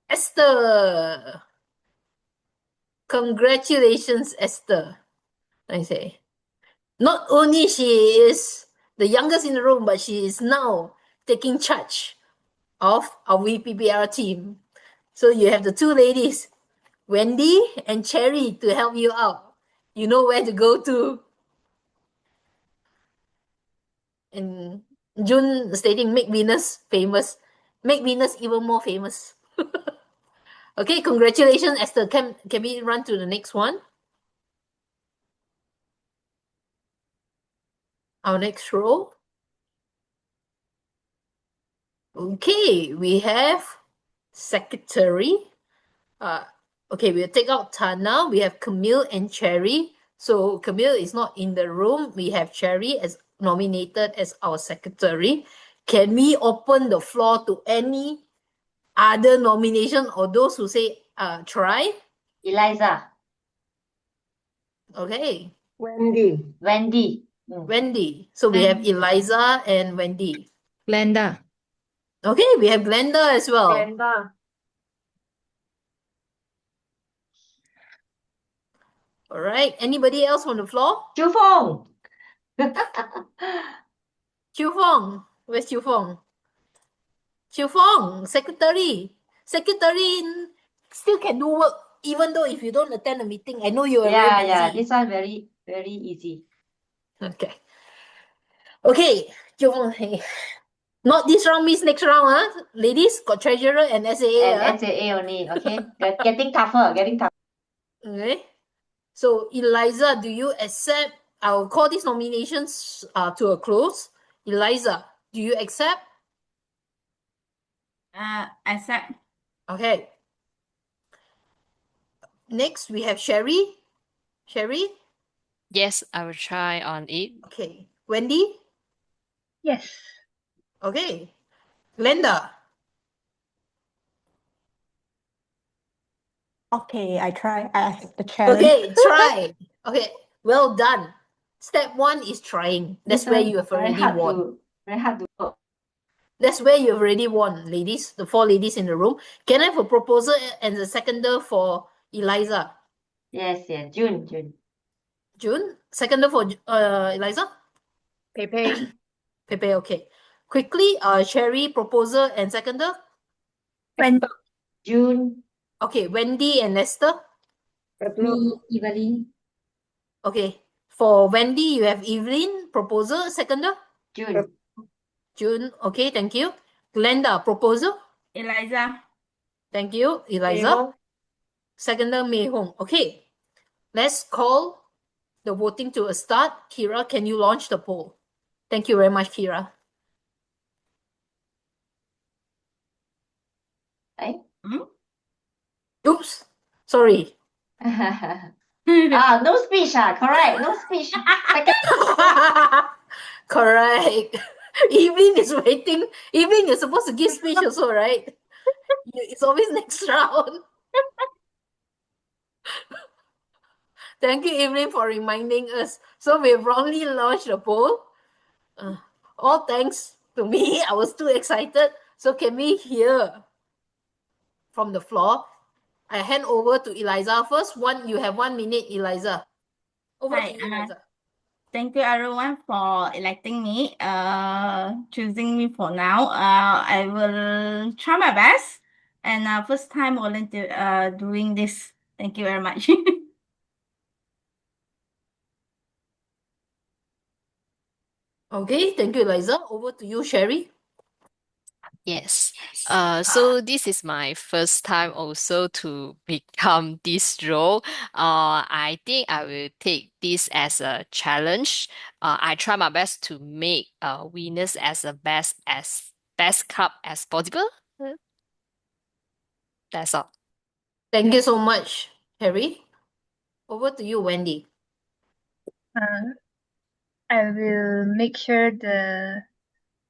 Esther. Congratulations, Esther. I say. Not only she is the youngest in the room, but she is now taking charge of our VPPR team. So you have the two ladies, Wendy and Cherry, to help you out. You know where to go to. And June stating make Venus famous. Make Venus even more famous. Okay, congratulations, Esther. Can we run to the next one? Our next row. Okay, we have secretary. Okay, we'll take out Tana. We have Camille and Cherry. So Camille is not in the room. We have Cherry as nominated as our secretary. Can we open the floor to any other nomination or those who say try? Eliza. Okay. Wendy. Wendy. Wendy. So we have Eliza and Wendy. Glenda. Okay, we have Glenda as well. Glenda. All right. Anybody else on the floor? Chu Fong. Chiu Fong. Where's Chiu Fong? Chiu Fong, secretary. Secretary still can do work even though if you don't attend a meeting. I know you are very busy. Yeah. This one very easy. Okay. Okay, Chiu Fong. Hey. Not this round, means next round, huh? Ladies, got treasurer and SAA. And SAA only, okay? Getting tougher, Okay. So, Eliza, do you accept? I'll call these nominations to a close. Eliza, do you accept? Accept. Okay. Next, we have Sherry. Sherry? Yes, I will try on it. Okay. Wendy? Yes. Okay. Glenda? Okay, I try. I accept the challenge. Okay, try. Okay, well done. Step one is trying. That's where you have already won. Very hard to work. That's where you've already won, ladies. The four ladies in the room. Can I have a proposer and the seconder for Eliza? Yes, June. June? Seconder for Eliza? Pepe. Pepe, okay. Quickly, Sherry, proposer and seconder? June. Okay, Wendy and Esther? Me, Evelyn. Okay. For Wendy, you have Evelyn, proposer, seconder? June. June, okay, thank you. Glenda, proposer? Eliza. Thank you, Eliza. Seconder, Mei Hong. Okay, let's call the voting to a start. Kira, can you launch the poll? Thank you very much, Kira. Oops, sorry. No speech, correct. No speech. Correct. Evelyn is waiting. Evelyn, you're supposed to give speech also, right? It's always next round. Thank you, Evelyn, for reminding us. So we've wrongly launched the poll. All thanks to me. I was too excited. So can we hear from the floor? I hand over to Eliza first. You have 1 minute, Eliza. Over to you, Eliza. Thank you everyone for electing me, choosing me for now. I will try my best and first time volunteer doing this. Thank you very much. Okay, thank you, Eliza. Over to you, Sherry. Yes. So this is my first time also to become this role. I think I will take this as a challenge. I try my best to make winners as best club as possible. That's all. Thank you so much, Harry. Over to you, Wendy. I will make sure the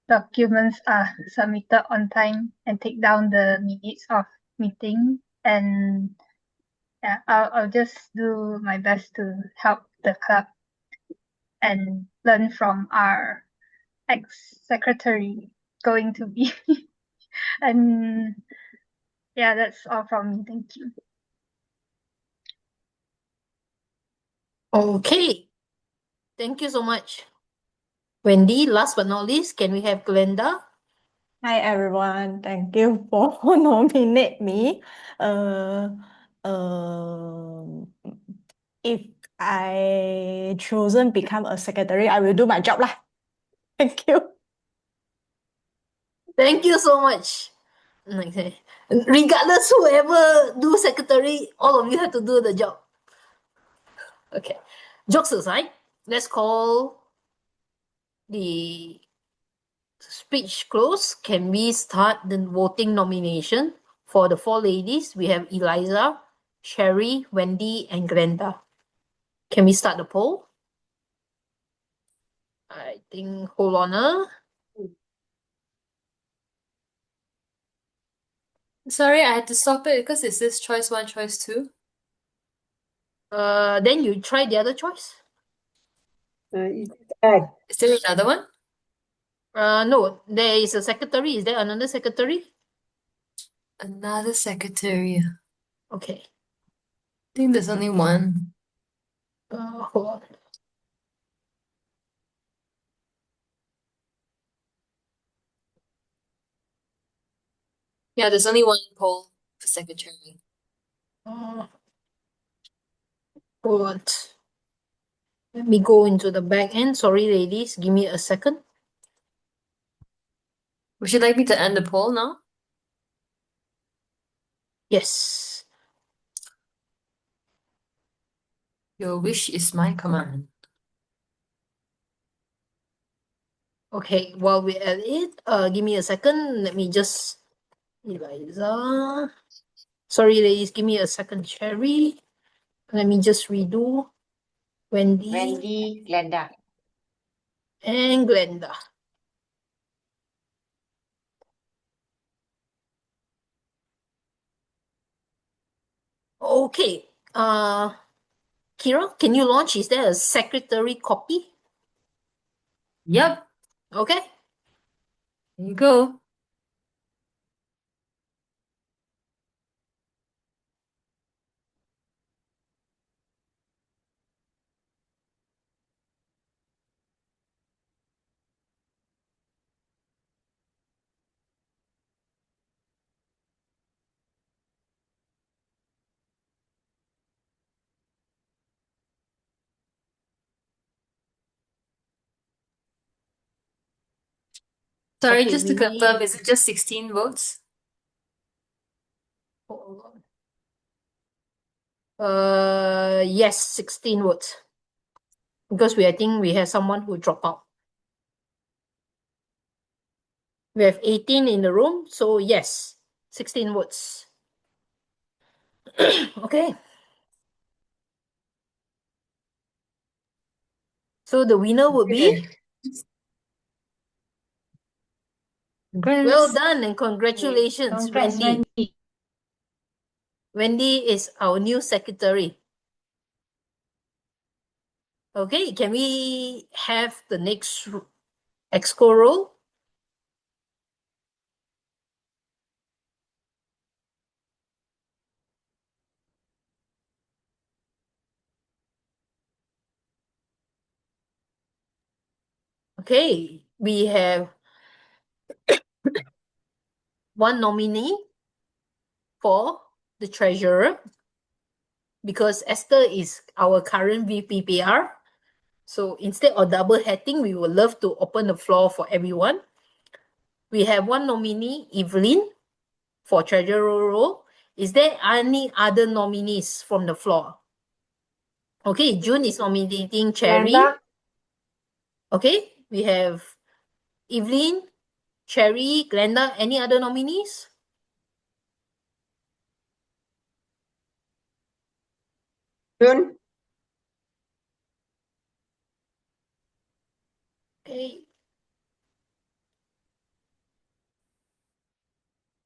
documents are submitted on time and take down the minutes of meeting. And yeah, I'll just do my best to help the club and learn from our ex-secretary going to be. And yeah, that's all from me. Thank you. Okay. Thank you so much. Wendy, last but not least, can we have Glenda? Hi everyone, thank you for nominate me. Uh, if I chosen become a secretary, I will do my job lah. Thank you. Thank you so much. Okay. Regardless, whoever do secretary, all of you have to do the job. Okay. Jokes aside, let's call the speech close. Can we start the voting nomination? For the four ladies, we have Eliza, Sherry, Wendy, and Glenda. Can we start the poll? I think, hold on. Sorry, I had to stop it because it says choice 1, choice 2. Then you try the other choice. Is there another one? No, there is a secretary. Is there another secretary? Another secretary. Okay. I think there's only one. Hold on. Yeah, there's only one poll for secretary. Hold on. Let me go into the back end. Sorry, ladies. Give me a second. Would you like me to end the poll now? Yes. Your wish is my command. Okay, while we're at it, give me a second. Let me just Eliza. Sorry, ladies, give me a second, Cherry. Let me just redo Wendy Glenda. and Glenda. Okay. Kira, can you launch? Is there a secretary copy? Yep. Okay. Here you go. Sorry, Okay, just to confirm, is it just 16 votes? Hold on. Yes, 16 votes. Because I think we have someone who dropped out. We have 18 in the room, so yes, 16 votes. Okay. So the winner would be? Well done and congratulations, Congrats, Wendy. Wendy is our new secretary. Okay, can we have the next exco role? Okay, we have one nominee for the treasurer because Esther is our current VPPR. So instead of double hatting, we would love to open the floor for everyone. We have one nominee, Evelyn, for treasurer role. Is there any other nominees from the floor? Okay, June is nominating Cherry. Glenda. Okay, we have Evelyn, Cherry, Glenda. Any other nominees? June. Okay.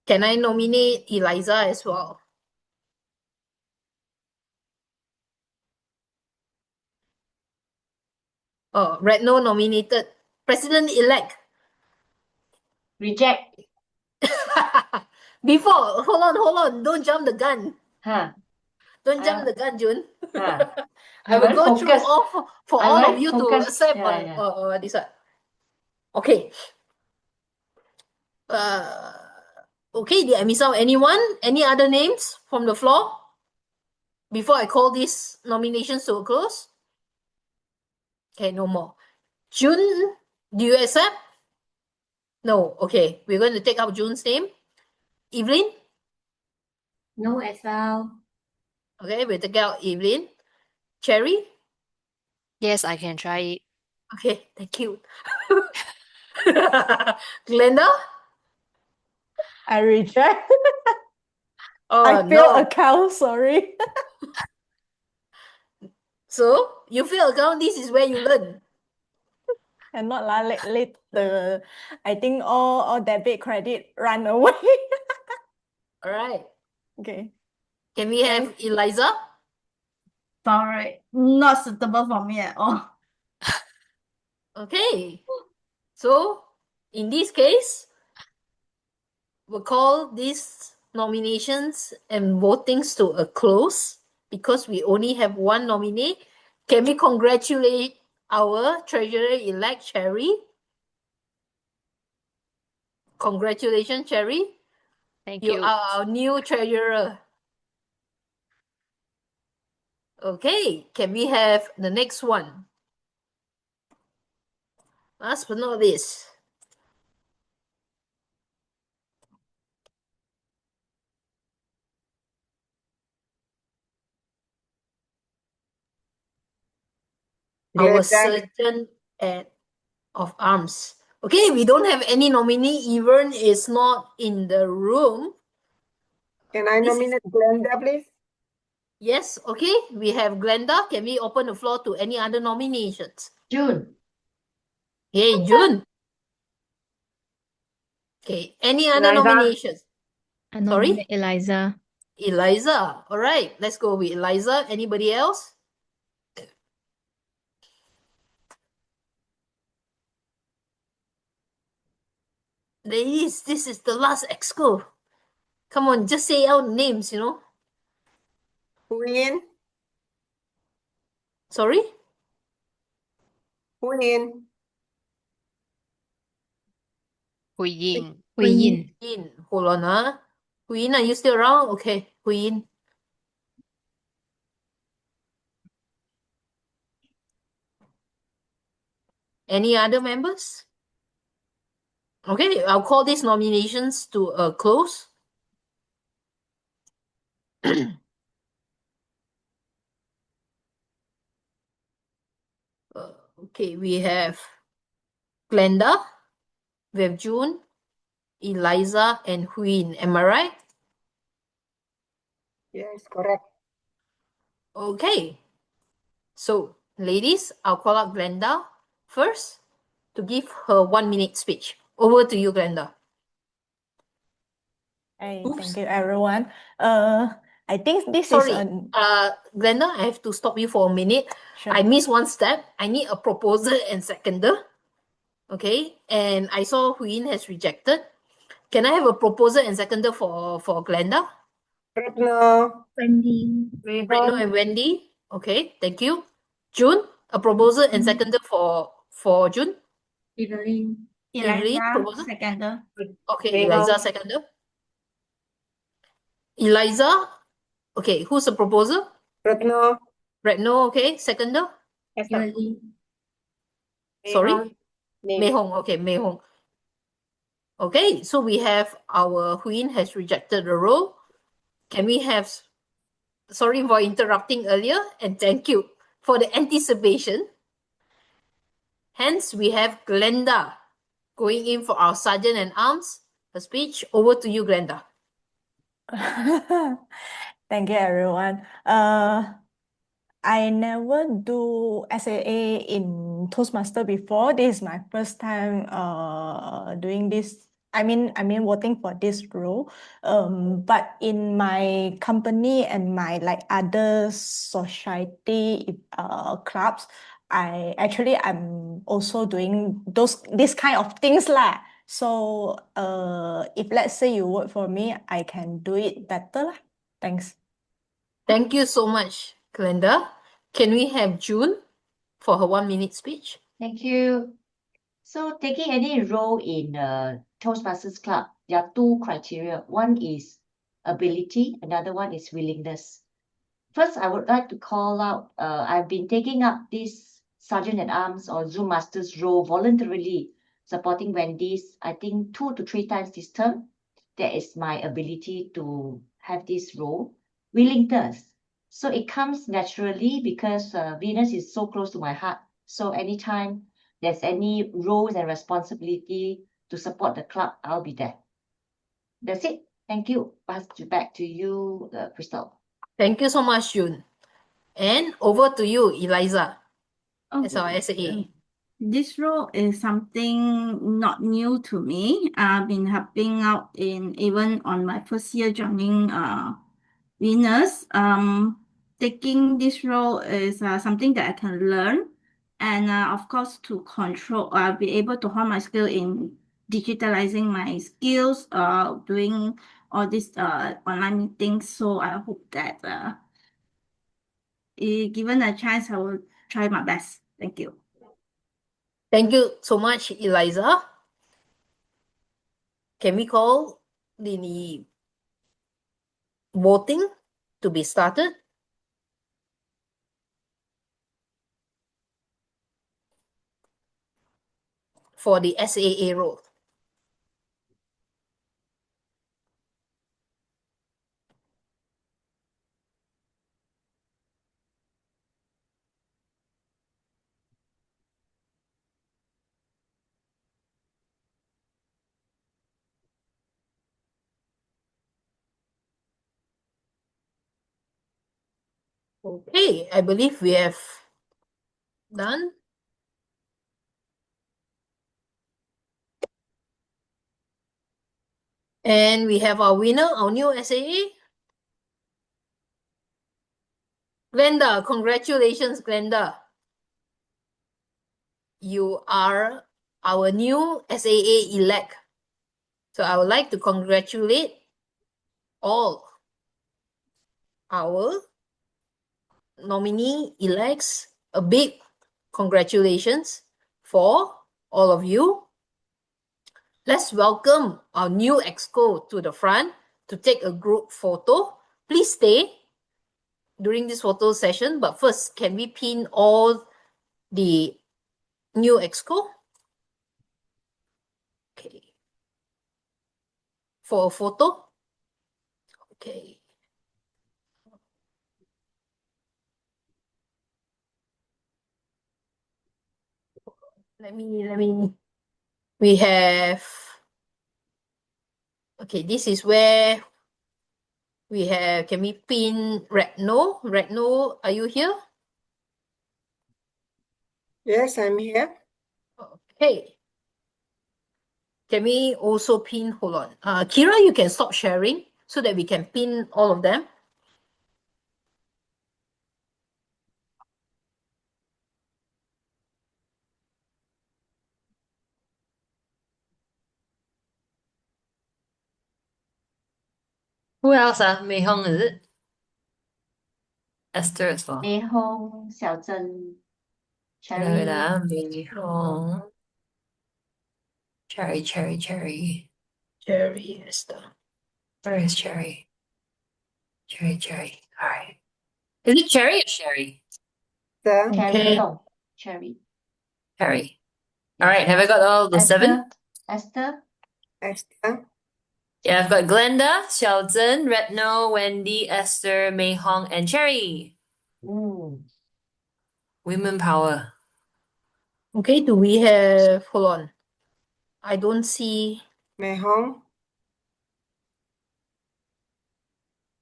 Can I nominate Eliza as well? Oh, Retno nominated President-elect. Reject. Before, hold on. Don't jump the gun. Huh. Don't jump the gun, June. Huh. I will go through all for I all very of you to focused. accept Yeah, or this one. Okay. Okay, did I miss out anyone? Any other names from the floor? Before I call these nominations to a close? Okay, no more. June, do you accept? No. Okay, we're going to take out June's name. Evelyn? No as well. Okay, we'll take out Evelyn. Cherry? Yes, I can try it. Okay, thank you. Glenda? I reject. Oh, I failed no. account, sorry. So, you fail account, this is where you learn. And not late the I think all debit credit run away. All right. Okay. Can we have Eliza? Sorry, not suitable for me at all. Okay. So, in this case, we'll call these nominations and votings to a close because we only have one nominee. Can we congratulate our treasurer-elect, Cherry? Congratulations, Cherry. Thank You you. are our new treasurer. Okay, can we have the next one? Last but not least. Our sergeant of arms. Okay, we don't have any nominee. Even is not in the room. Can I nominate Glenda, please? Yes, okay. We have Glenda. Can we open the floor to any other nominations? June. Hey, June. Okay, any other Eliza. nominations? I nominate Eliza. Eliza. All right, let's go with Eliza. Anybody else? Ladies, this is the last exco. Come on, just say out names, you know. Huyin. Sorry? Huyin. Huyin. Huiyin. Huyin. Hold on, huh? Huyin, are you still around? Okay, Huyin. Any other members? Okay, I'll call these nominations to a close. Okay, we have Glenda, we have June, Eliza, and Huyin. Am I right? Yes, correct. Okay. So, ladies, I'll call out Glenda first to give her 1 minute speech. Over to you, Glenda. Hey, thank you, everyone. I think this Sorry, is Glenda, I have to stop you for a minute. Sure. I missed one step. I need a proposer and seconder. Okay, and I saw Huyin has rejected. Can I have a proposer and seconder for Glenda? Retno. Wendy. Retno and Wendy. Okay, thank you. June, a proposer and seconder for June. Evelyn. Evelyn, Eliza, proposer. seconder. Okay, Eliza, seconder. Eliza. Okay, who's the proposer? Retno. Retno, okay. Seconder? Evelyn. Sorry? Mei Mei Hong. Okay, Mei Hong. Okay, so we have our Huyin has rejected the role. Can we have, sorry for interrupting earlier, and thank you for the anticipation. Hence, we have Glenda going in for our Sergeant at Arms. Her speech, over to you, Glenda. Thank you, everyone. I never do SAA in Toastmaster before. This is my first time doing this. I mean voting for this role. But in my company and my like other society clubs, I'm also doing this kind of things lah. So if let's say you vote for me, I can do it better lah. Thanks. Thank you so much, Glenda. Can we have June for her 1 minute speech? Thank you. So taking any role in Toastmasters Club, there are two criteria. One is ability, another one is willingness. First, I would like to call out, I've been taking up this Sergeant at Arms or Zoom Master's role voluntarily, supporting Wendy's, I think 2 to 3 times this term. That is my ability to have this role. Willingness. So it comes naturally because Venus is so close to my heart. So anytime there's any roles and responsibility to support the club, I'll be there. That's it. Thank you. Back to you, Crystal. Thank you so much, June. And over to you, Eliza, as our SAA. This role is something not new to me. I've been helping out even on my first year joining Venus. Taking this role is something that I can learn, and of course to control. I'll be able to hone my skill in digitalizing my skills. Doing all these online meetings. So I hope that given a chance, I will try my best. Thank you. Thank you so much, Eliza. Can we call the voting to be started? For the SAA role. Okay, I believe we have done. And we have our winner, our new SAA. Glenda, congratulations, Glenda. You are our new SAA elect. So I would like to congratulate all our nominee elects. A big congratulations for all of you. Let's welcome our new exco to the front to take a group photo. Please stay during this photo session, but first, can we pin all the new exco? Okay. For a photo? Okay. Let me, we have, okay, this is where we have, can we pin Retno? Retno, are you here? Yes, I'm here. Okay. Can we also pin, hold on. Kira, you can stop sharing so that we can pin all of them. Who else? Mei Hong, is it? Esther as well. Mei Hong, Xiao Zhen, Cherry. Mei Hong. Cherry. Cherry, Esther. Where is Cherry? Cherry. All right. Is it Cherry or Sherry? Cherry. No, Cherry. Cherry. All right. Have I got all the Esther, 7? Esther. Esther. Yeah, I've got Glenda, Sheldon, Retno, Wendy, Esther, Mei Hong, and Cherry. Women power. Okay, do we have, hold on. I don't see. Mei Hong.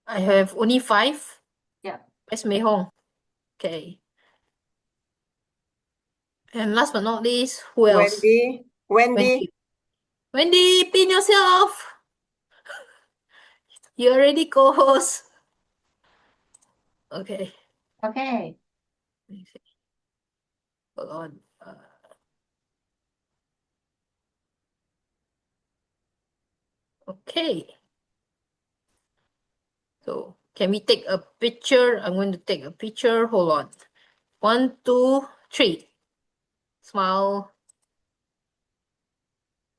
I have only 5. Yeah. Where's Mei Hong? Okay. And last but not least, who else? Wendy. Wendy, pin yourself. You already co-host. Okay. Okay. Hold on. Okay. So can we take a picture? I'm going to take a picture. Hold on. 1, 2, 3. Smile.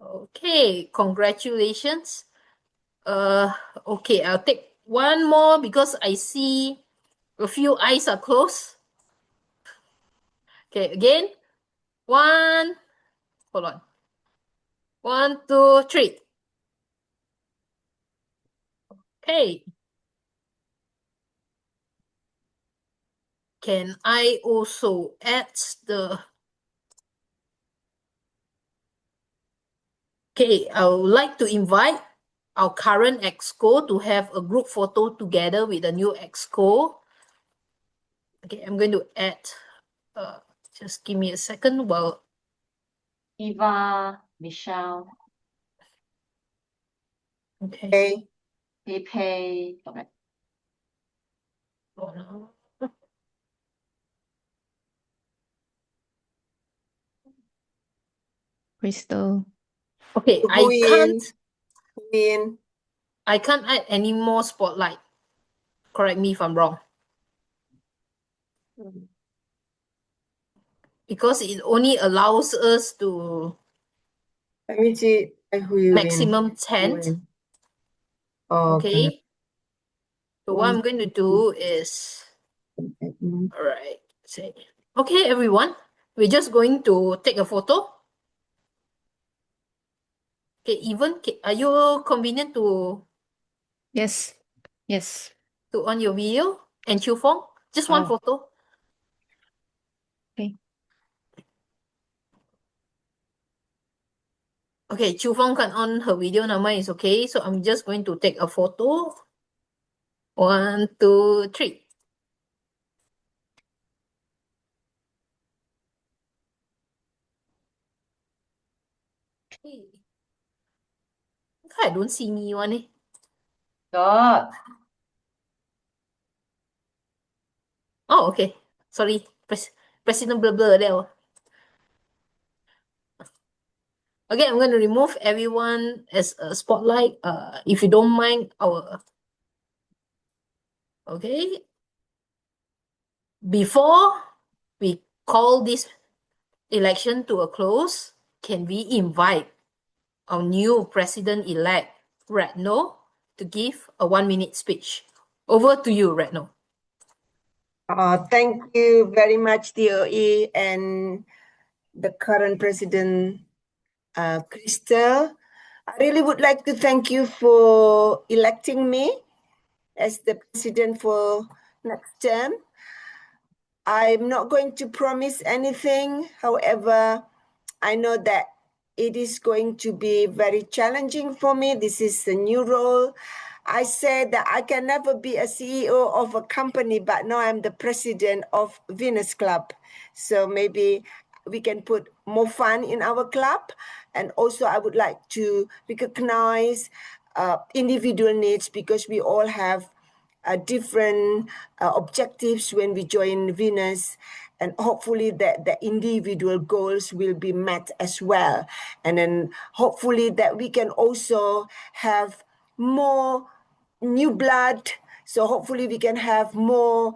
Okay, congratulations. Okay, I'll take one more because I see a few eyes are closed. Okay, again. 1, hold on. 1, 2, 3. Okay. Can I also add the... Okay, I would like to invite our current EXCO to have a group photo together with the new EXCO. Okay, I'm going to add, just give me a second while... Eva, Michelle. Okay. Pepe. Okay. Oh, no. Crystal. Okay, Huyin. I can't add any more spotlight. Correct me if I'm wrong. Because it only allows us to... Let me see. Maximum 10. Okay. So what I'm going to do is... All right. Say, okay, everyone. We're just going to take a photo. Okay, are you convenient to... Yes. Yes. To on your video? And Chu Fong? Just one photo. Okay. Okay, Chu Fong can on her video now. Mine is okay. So I'm just going to take a photo. 1, 2, 3. Okay. I don't see me one. Got. Oh, okay. Sorry. President blah blah there. Okay, I'm going to remove everyone as a spotlight. If you don't mind, okay. Before we call this election to a close, can we invite our new president-elect, Retno, to give a 1-minute speech? Over to you, Retno. Thank you very much, DOE, and the current president, Crystal. I really would like to thank you for electing me as the president for next term. I'm not going to promise anything. However, I know that it is going to be very challenging for me. This is a new role. I said that I can never be a CEO of a company, but now I'm the president of Venus Club. So maybe we can put more fun in our club. And also I would like to recognize individual needs because we all have different objectives when we join Venus, and hopefully that the individual goals will be met as well. And then hopefully that we can also have more new blood. So hopefully we can have more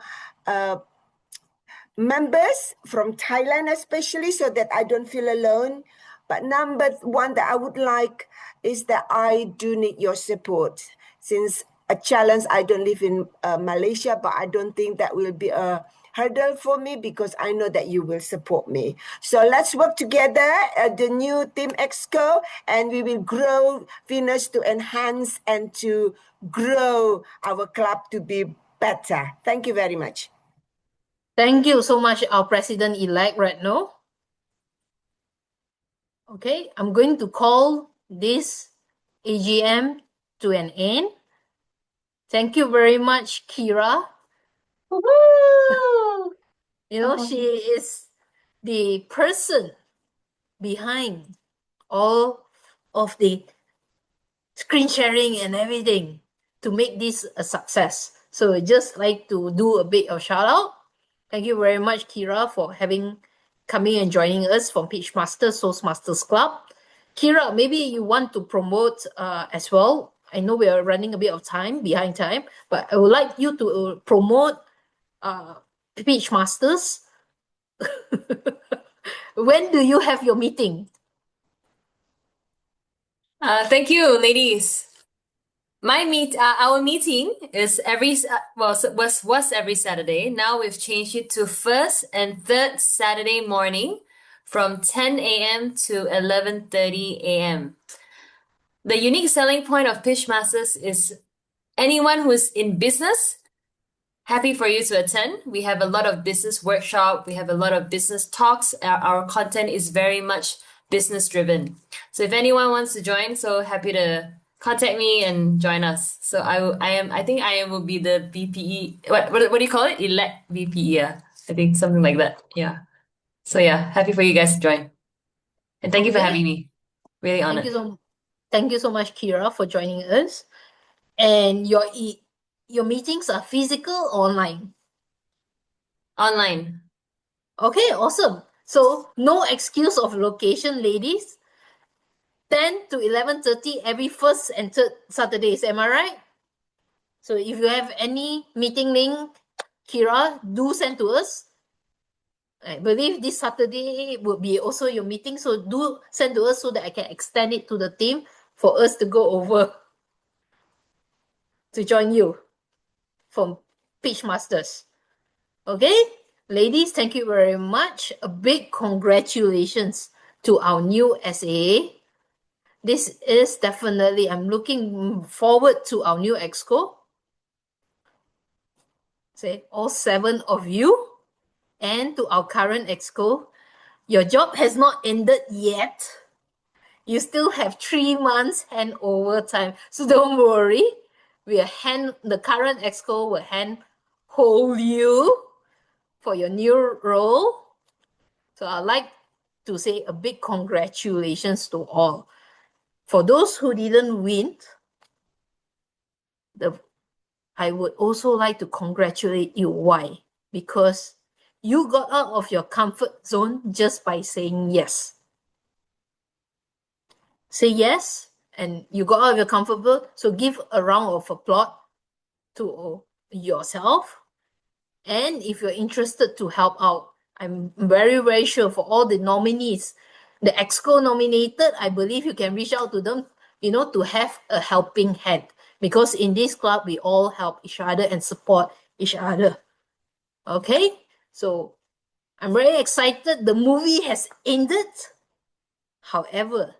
members from Thailand especially, so that I don't feel alone. But number one that I would like is that I do need your support. Since a challenge, I don't live in Malaysia, but I don't think that will be a hurdle for me because I know that you will support me. So let's work together at the new Team Exco, and we will grow Venus to enhance and to grow our club to be better. Thank you very much. Thank you so much, our President-elect right now. Okay, I'm going to call this AGM to an end. Thank you very much, Kira. Woohoo! You know, she is the person behind all of the screen sharing and everything to make this a success. So I just like to do a bit of shout out. Thank you very much, Kira, for coming and joining us from Pitchmasters Toastmasters Club. Kira, maybe you want to promote as well. I know we are running a bit of behind time, but I would like you to promote Pitchmasters. When do you have your meeting? Thank you, ladies. Our meeting is was every Saturday. Now we've changed it to first and third Saturday morning from 10 a.m. to 11:30 a.m. The unique selling point of Pitchmasters is anyone who's in business, happy for you to attend. We have a lot of business workshop. We have a lot of business talks. Our content is very much business driven. So if anyone wants to join, so happy to contact me and join us. So I think I will be the VPE. What do you call it? Elect VPE. Yeah. I think something like that. Yeah. So yeah, happy for you guys to join. And thank you for having me. Really honored. Thank you so much, Kira, for joining us. And your meetings are physical or online? Online. Okay, awesome. So no excuse of location, ladies. 10 to 11:30 every first and third Saturdays. Am I right? So if you have any meeting link, Kira, do send to us. I believe this Saturday will be also your meeting, so do send to us so that I can extend it to the team for us to go over to join you from Pitchmasters. Okay, ladies, thank you very much. A big congratulations to our new SAA. This is definitely, I'm looking forward to our new exco. Say all 7 of you, and to our current exco. Your job has not ended yet. You still have 3 months handover time, so don't worry. The current exco will hold you for your new role. So I'd like to say a big congratulations to all. For those who didn't win, I would also like to congratulate you. Why? Because you got out of your comfort zone just by saying yes. Say yes, and you got out of your comfort zone, so give a round of applause to yourself. And if you're interested to help out, I'm very, very sure for all the nominees, the EXCO nominated, I believe you can reach out to them, to have a helping hand. Because in this club, we all help each other and support each other. Okay? So I'm very excited. The movie has ended. However,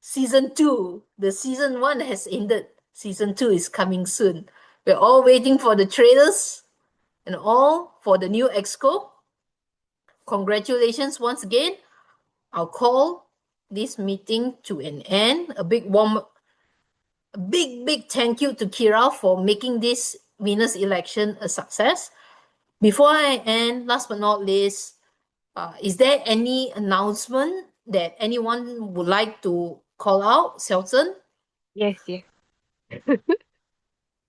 season 2, the season 1 has ended. Season 2 is coming soon. We're all waiting for the trailers and all for the new EXCO. Congratulations once again. I'll call this meeting to an end. A big thank you to Kira for making this Venus election a success. Before I end, last but not least, is there any announcement that anyone would like to call out? Selton? Yes.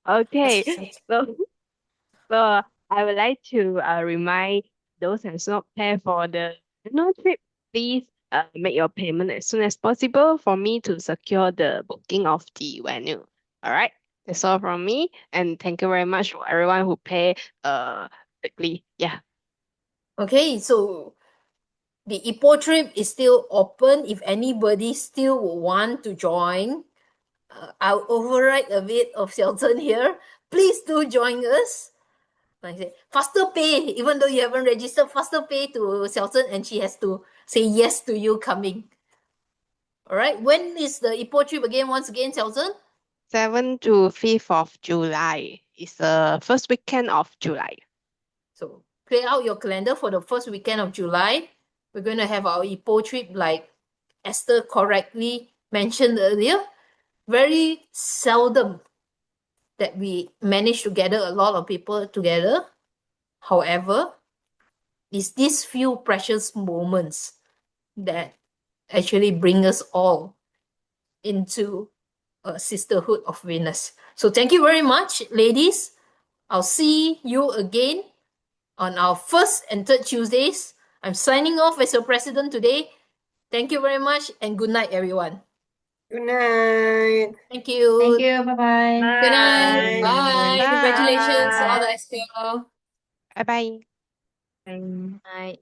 Okay. So I would like to remind those who has not paid for the trip, please make your payment as soon as possible for me to secure the booking of the venue. All right, that's all from me, and thank you very much for everyone who pay quickly. Yeah. Okay, so the Ipoh trip is still open. If anybody still want to join, I'll override a bit of Shelton here. Please do join us. Like I say, faster pay, even though you haven't registered, faster pay to Xiaozhen, and she has to say yes to you coming. All right. When is the Ipoh trip again? Once again, Xiaozhen? 7 to 5th of July. It's the first weekend of July. So clear out your calendar for the first weekend of July. We're going to have our Ipoh trip, like Esther correctly mentioned earlier. Very seldom that we manage to gather a lot of people together. However, it's these few precious moments that actually bring us all into a sisterhood of Venus. So thank you very much, ladies. I'll see you again on our first and third Tuesdays. I'm signing off as your president today. Thank you very much and good night, everyone. Good night. Thank you. Thank you. Bye-bye. Good night. Bye. Bye. Congratulations, all Bye. the SPO. Bye-bye. Bye.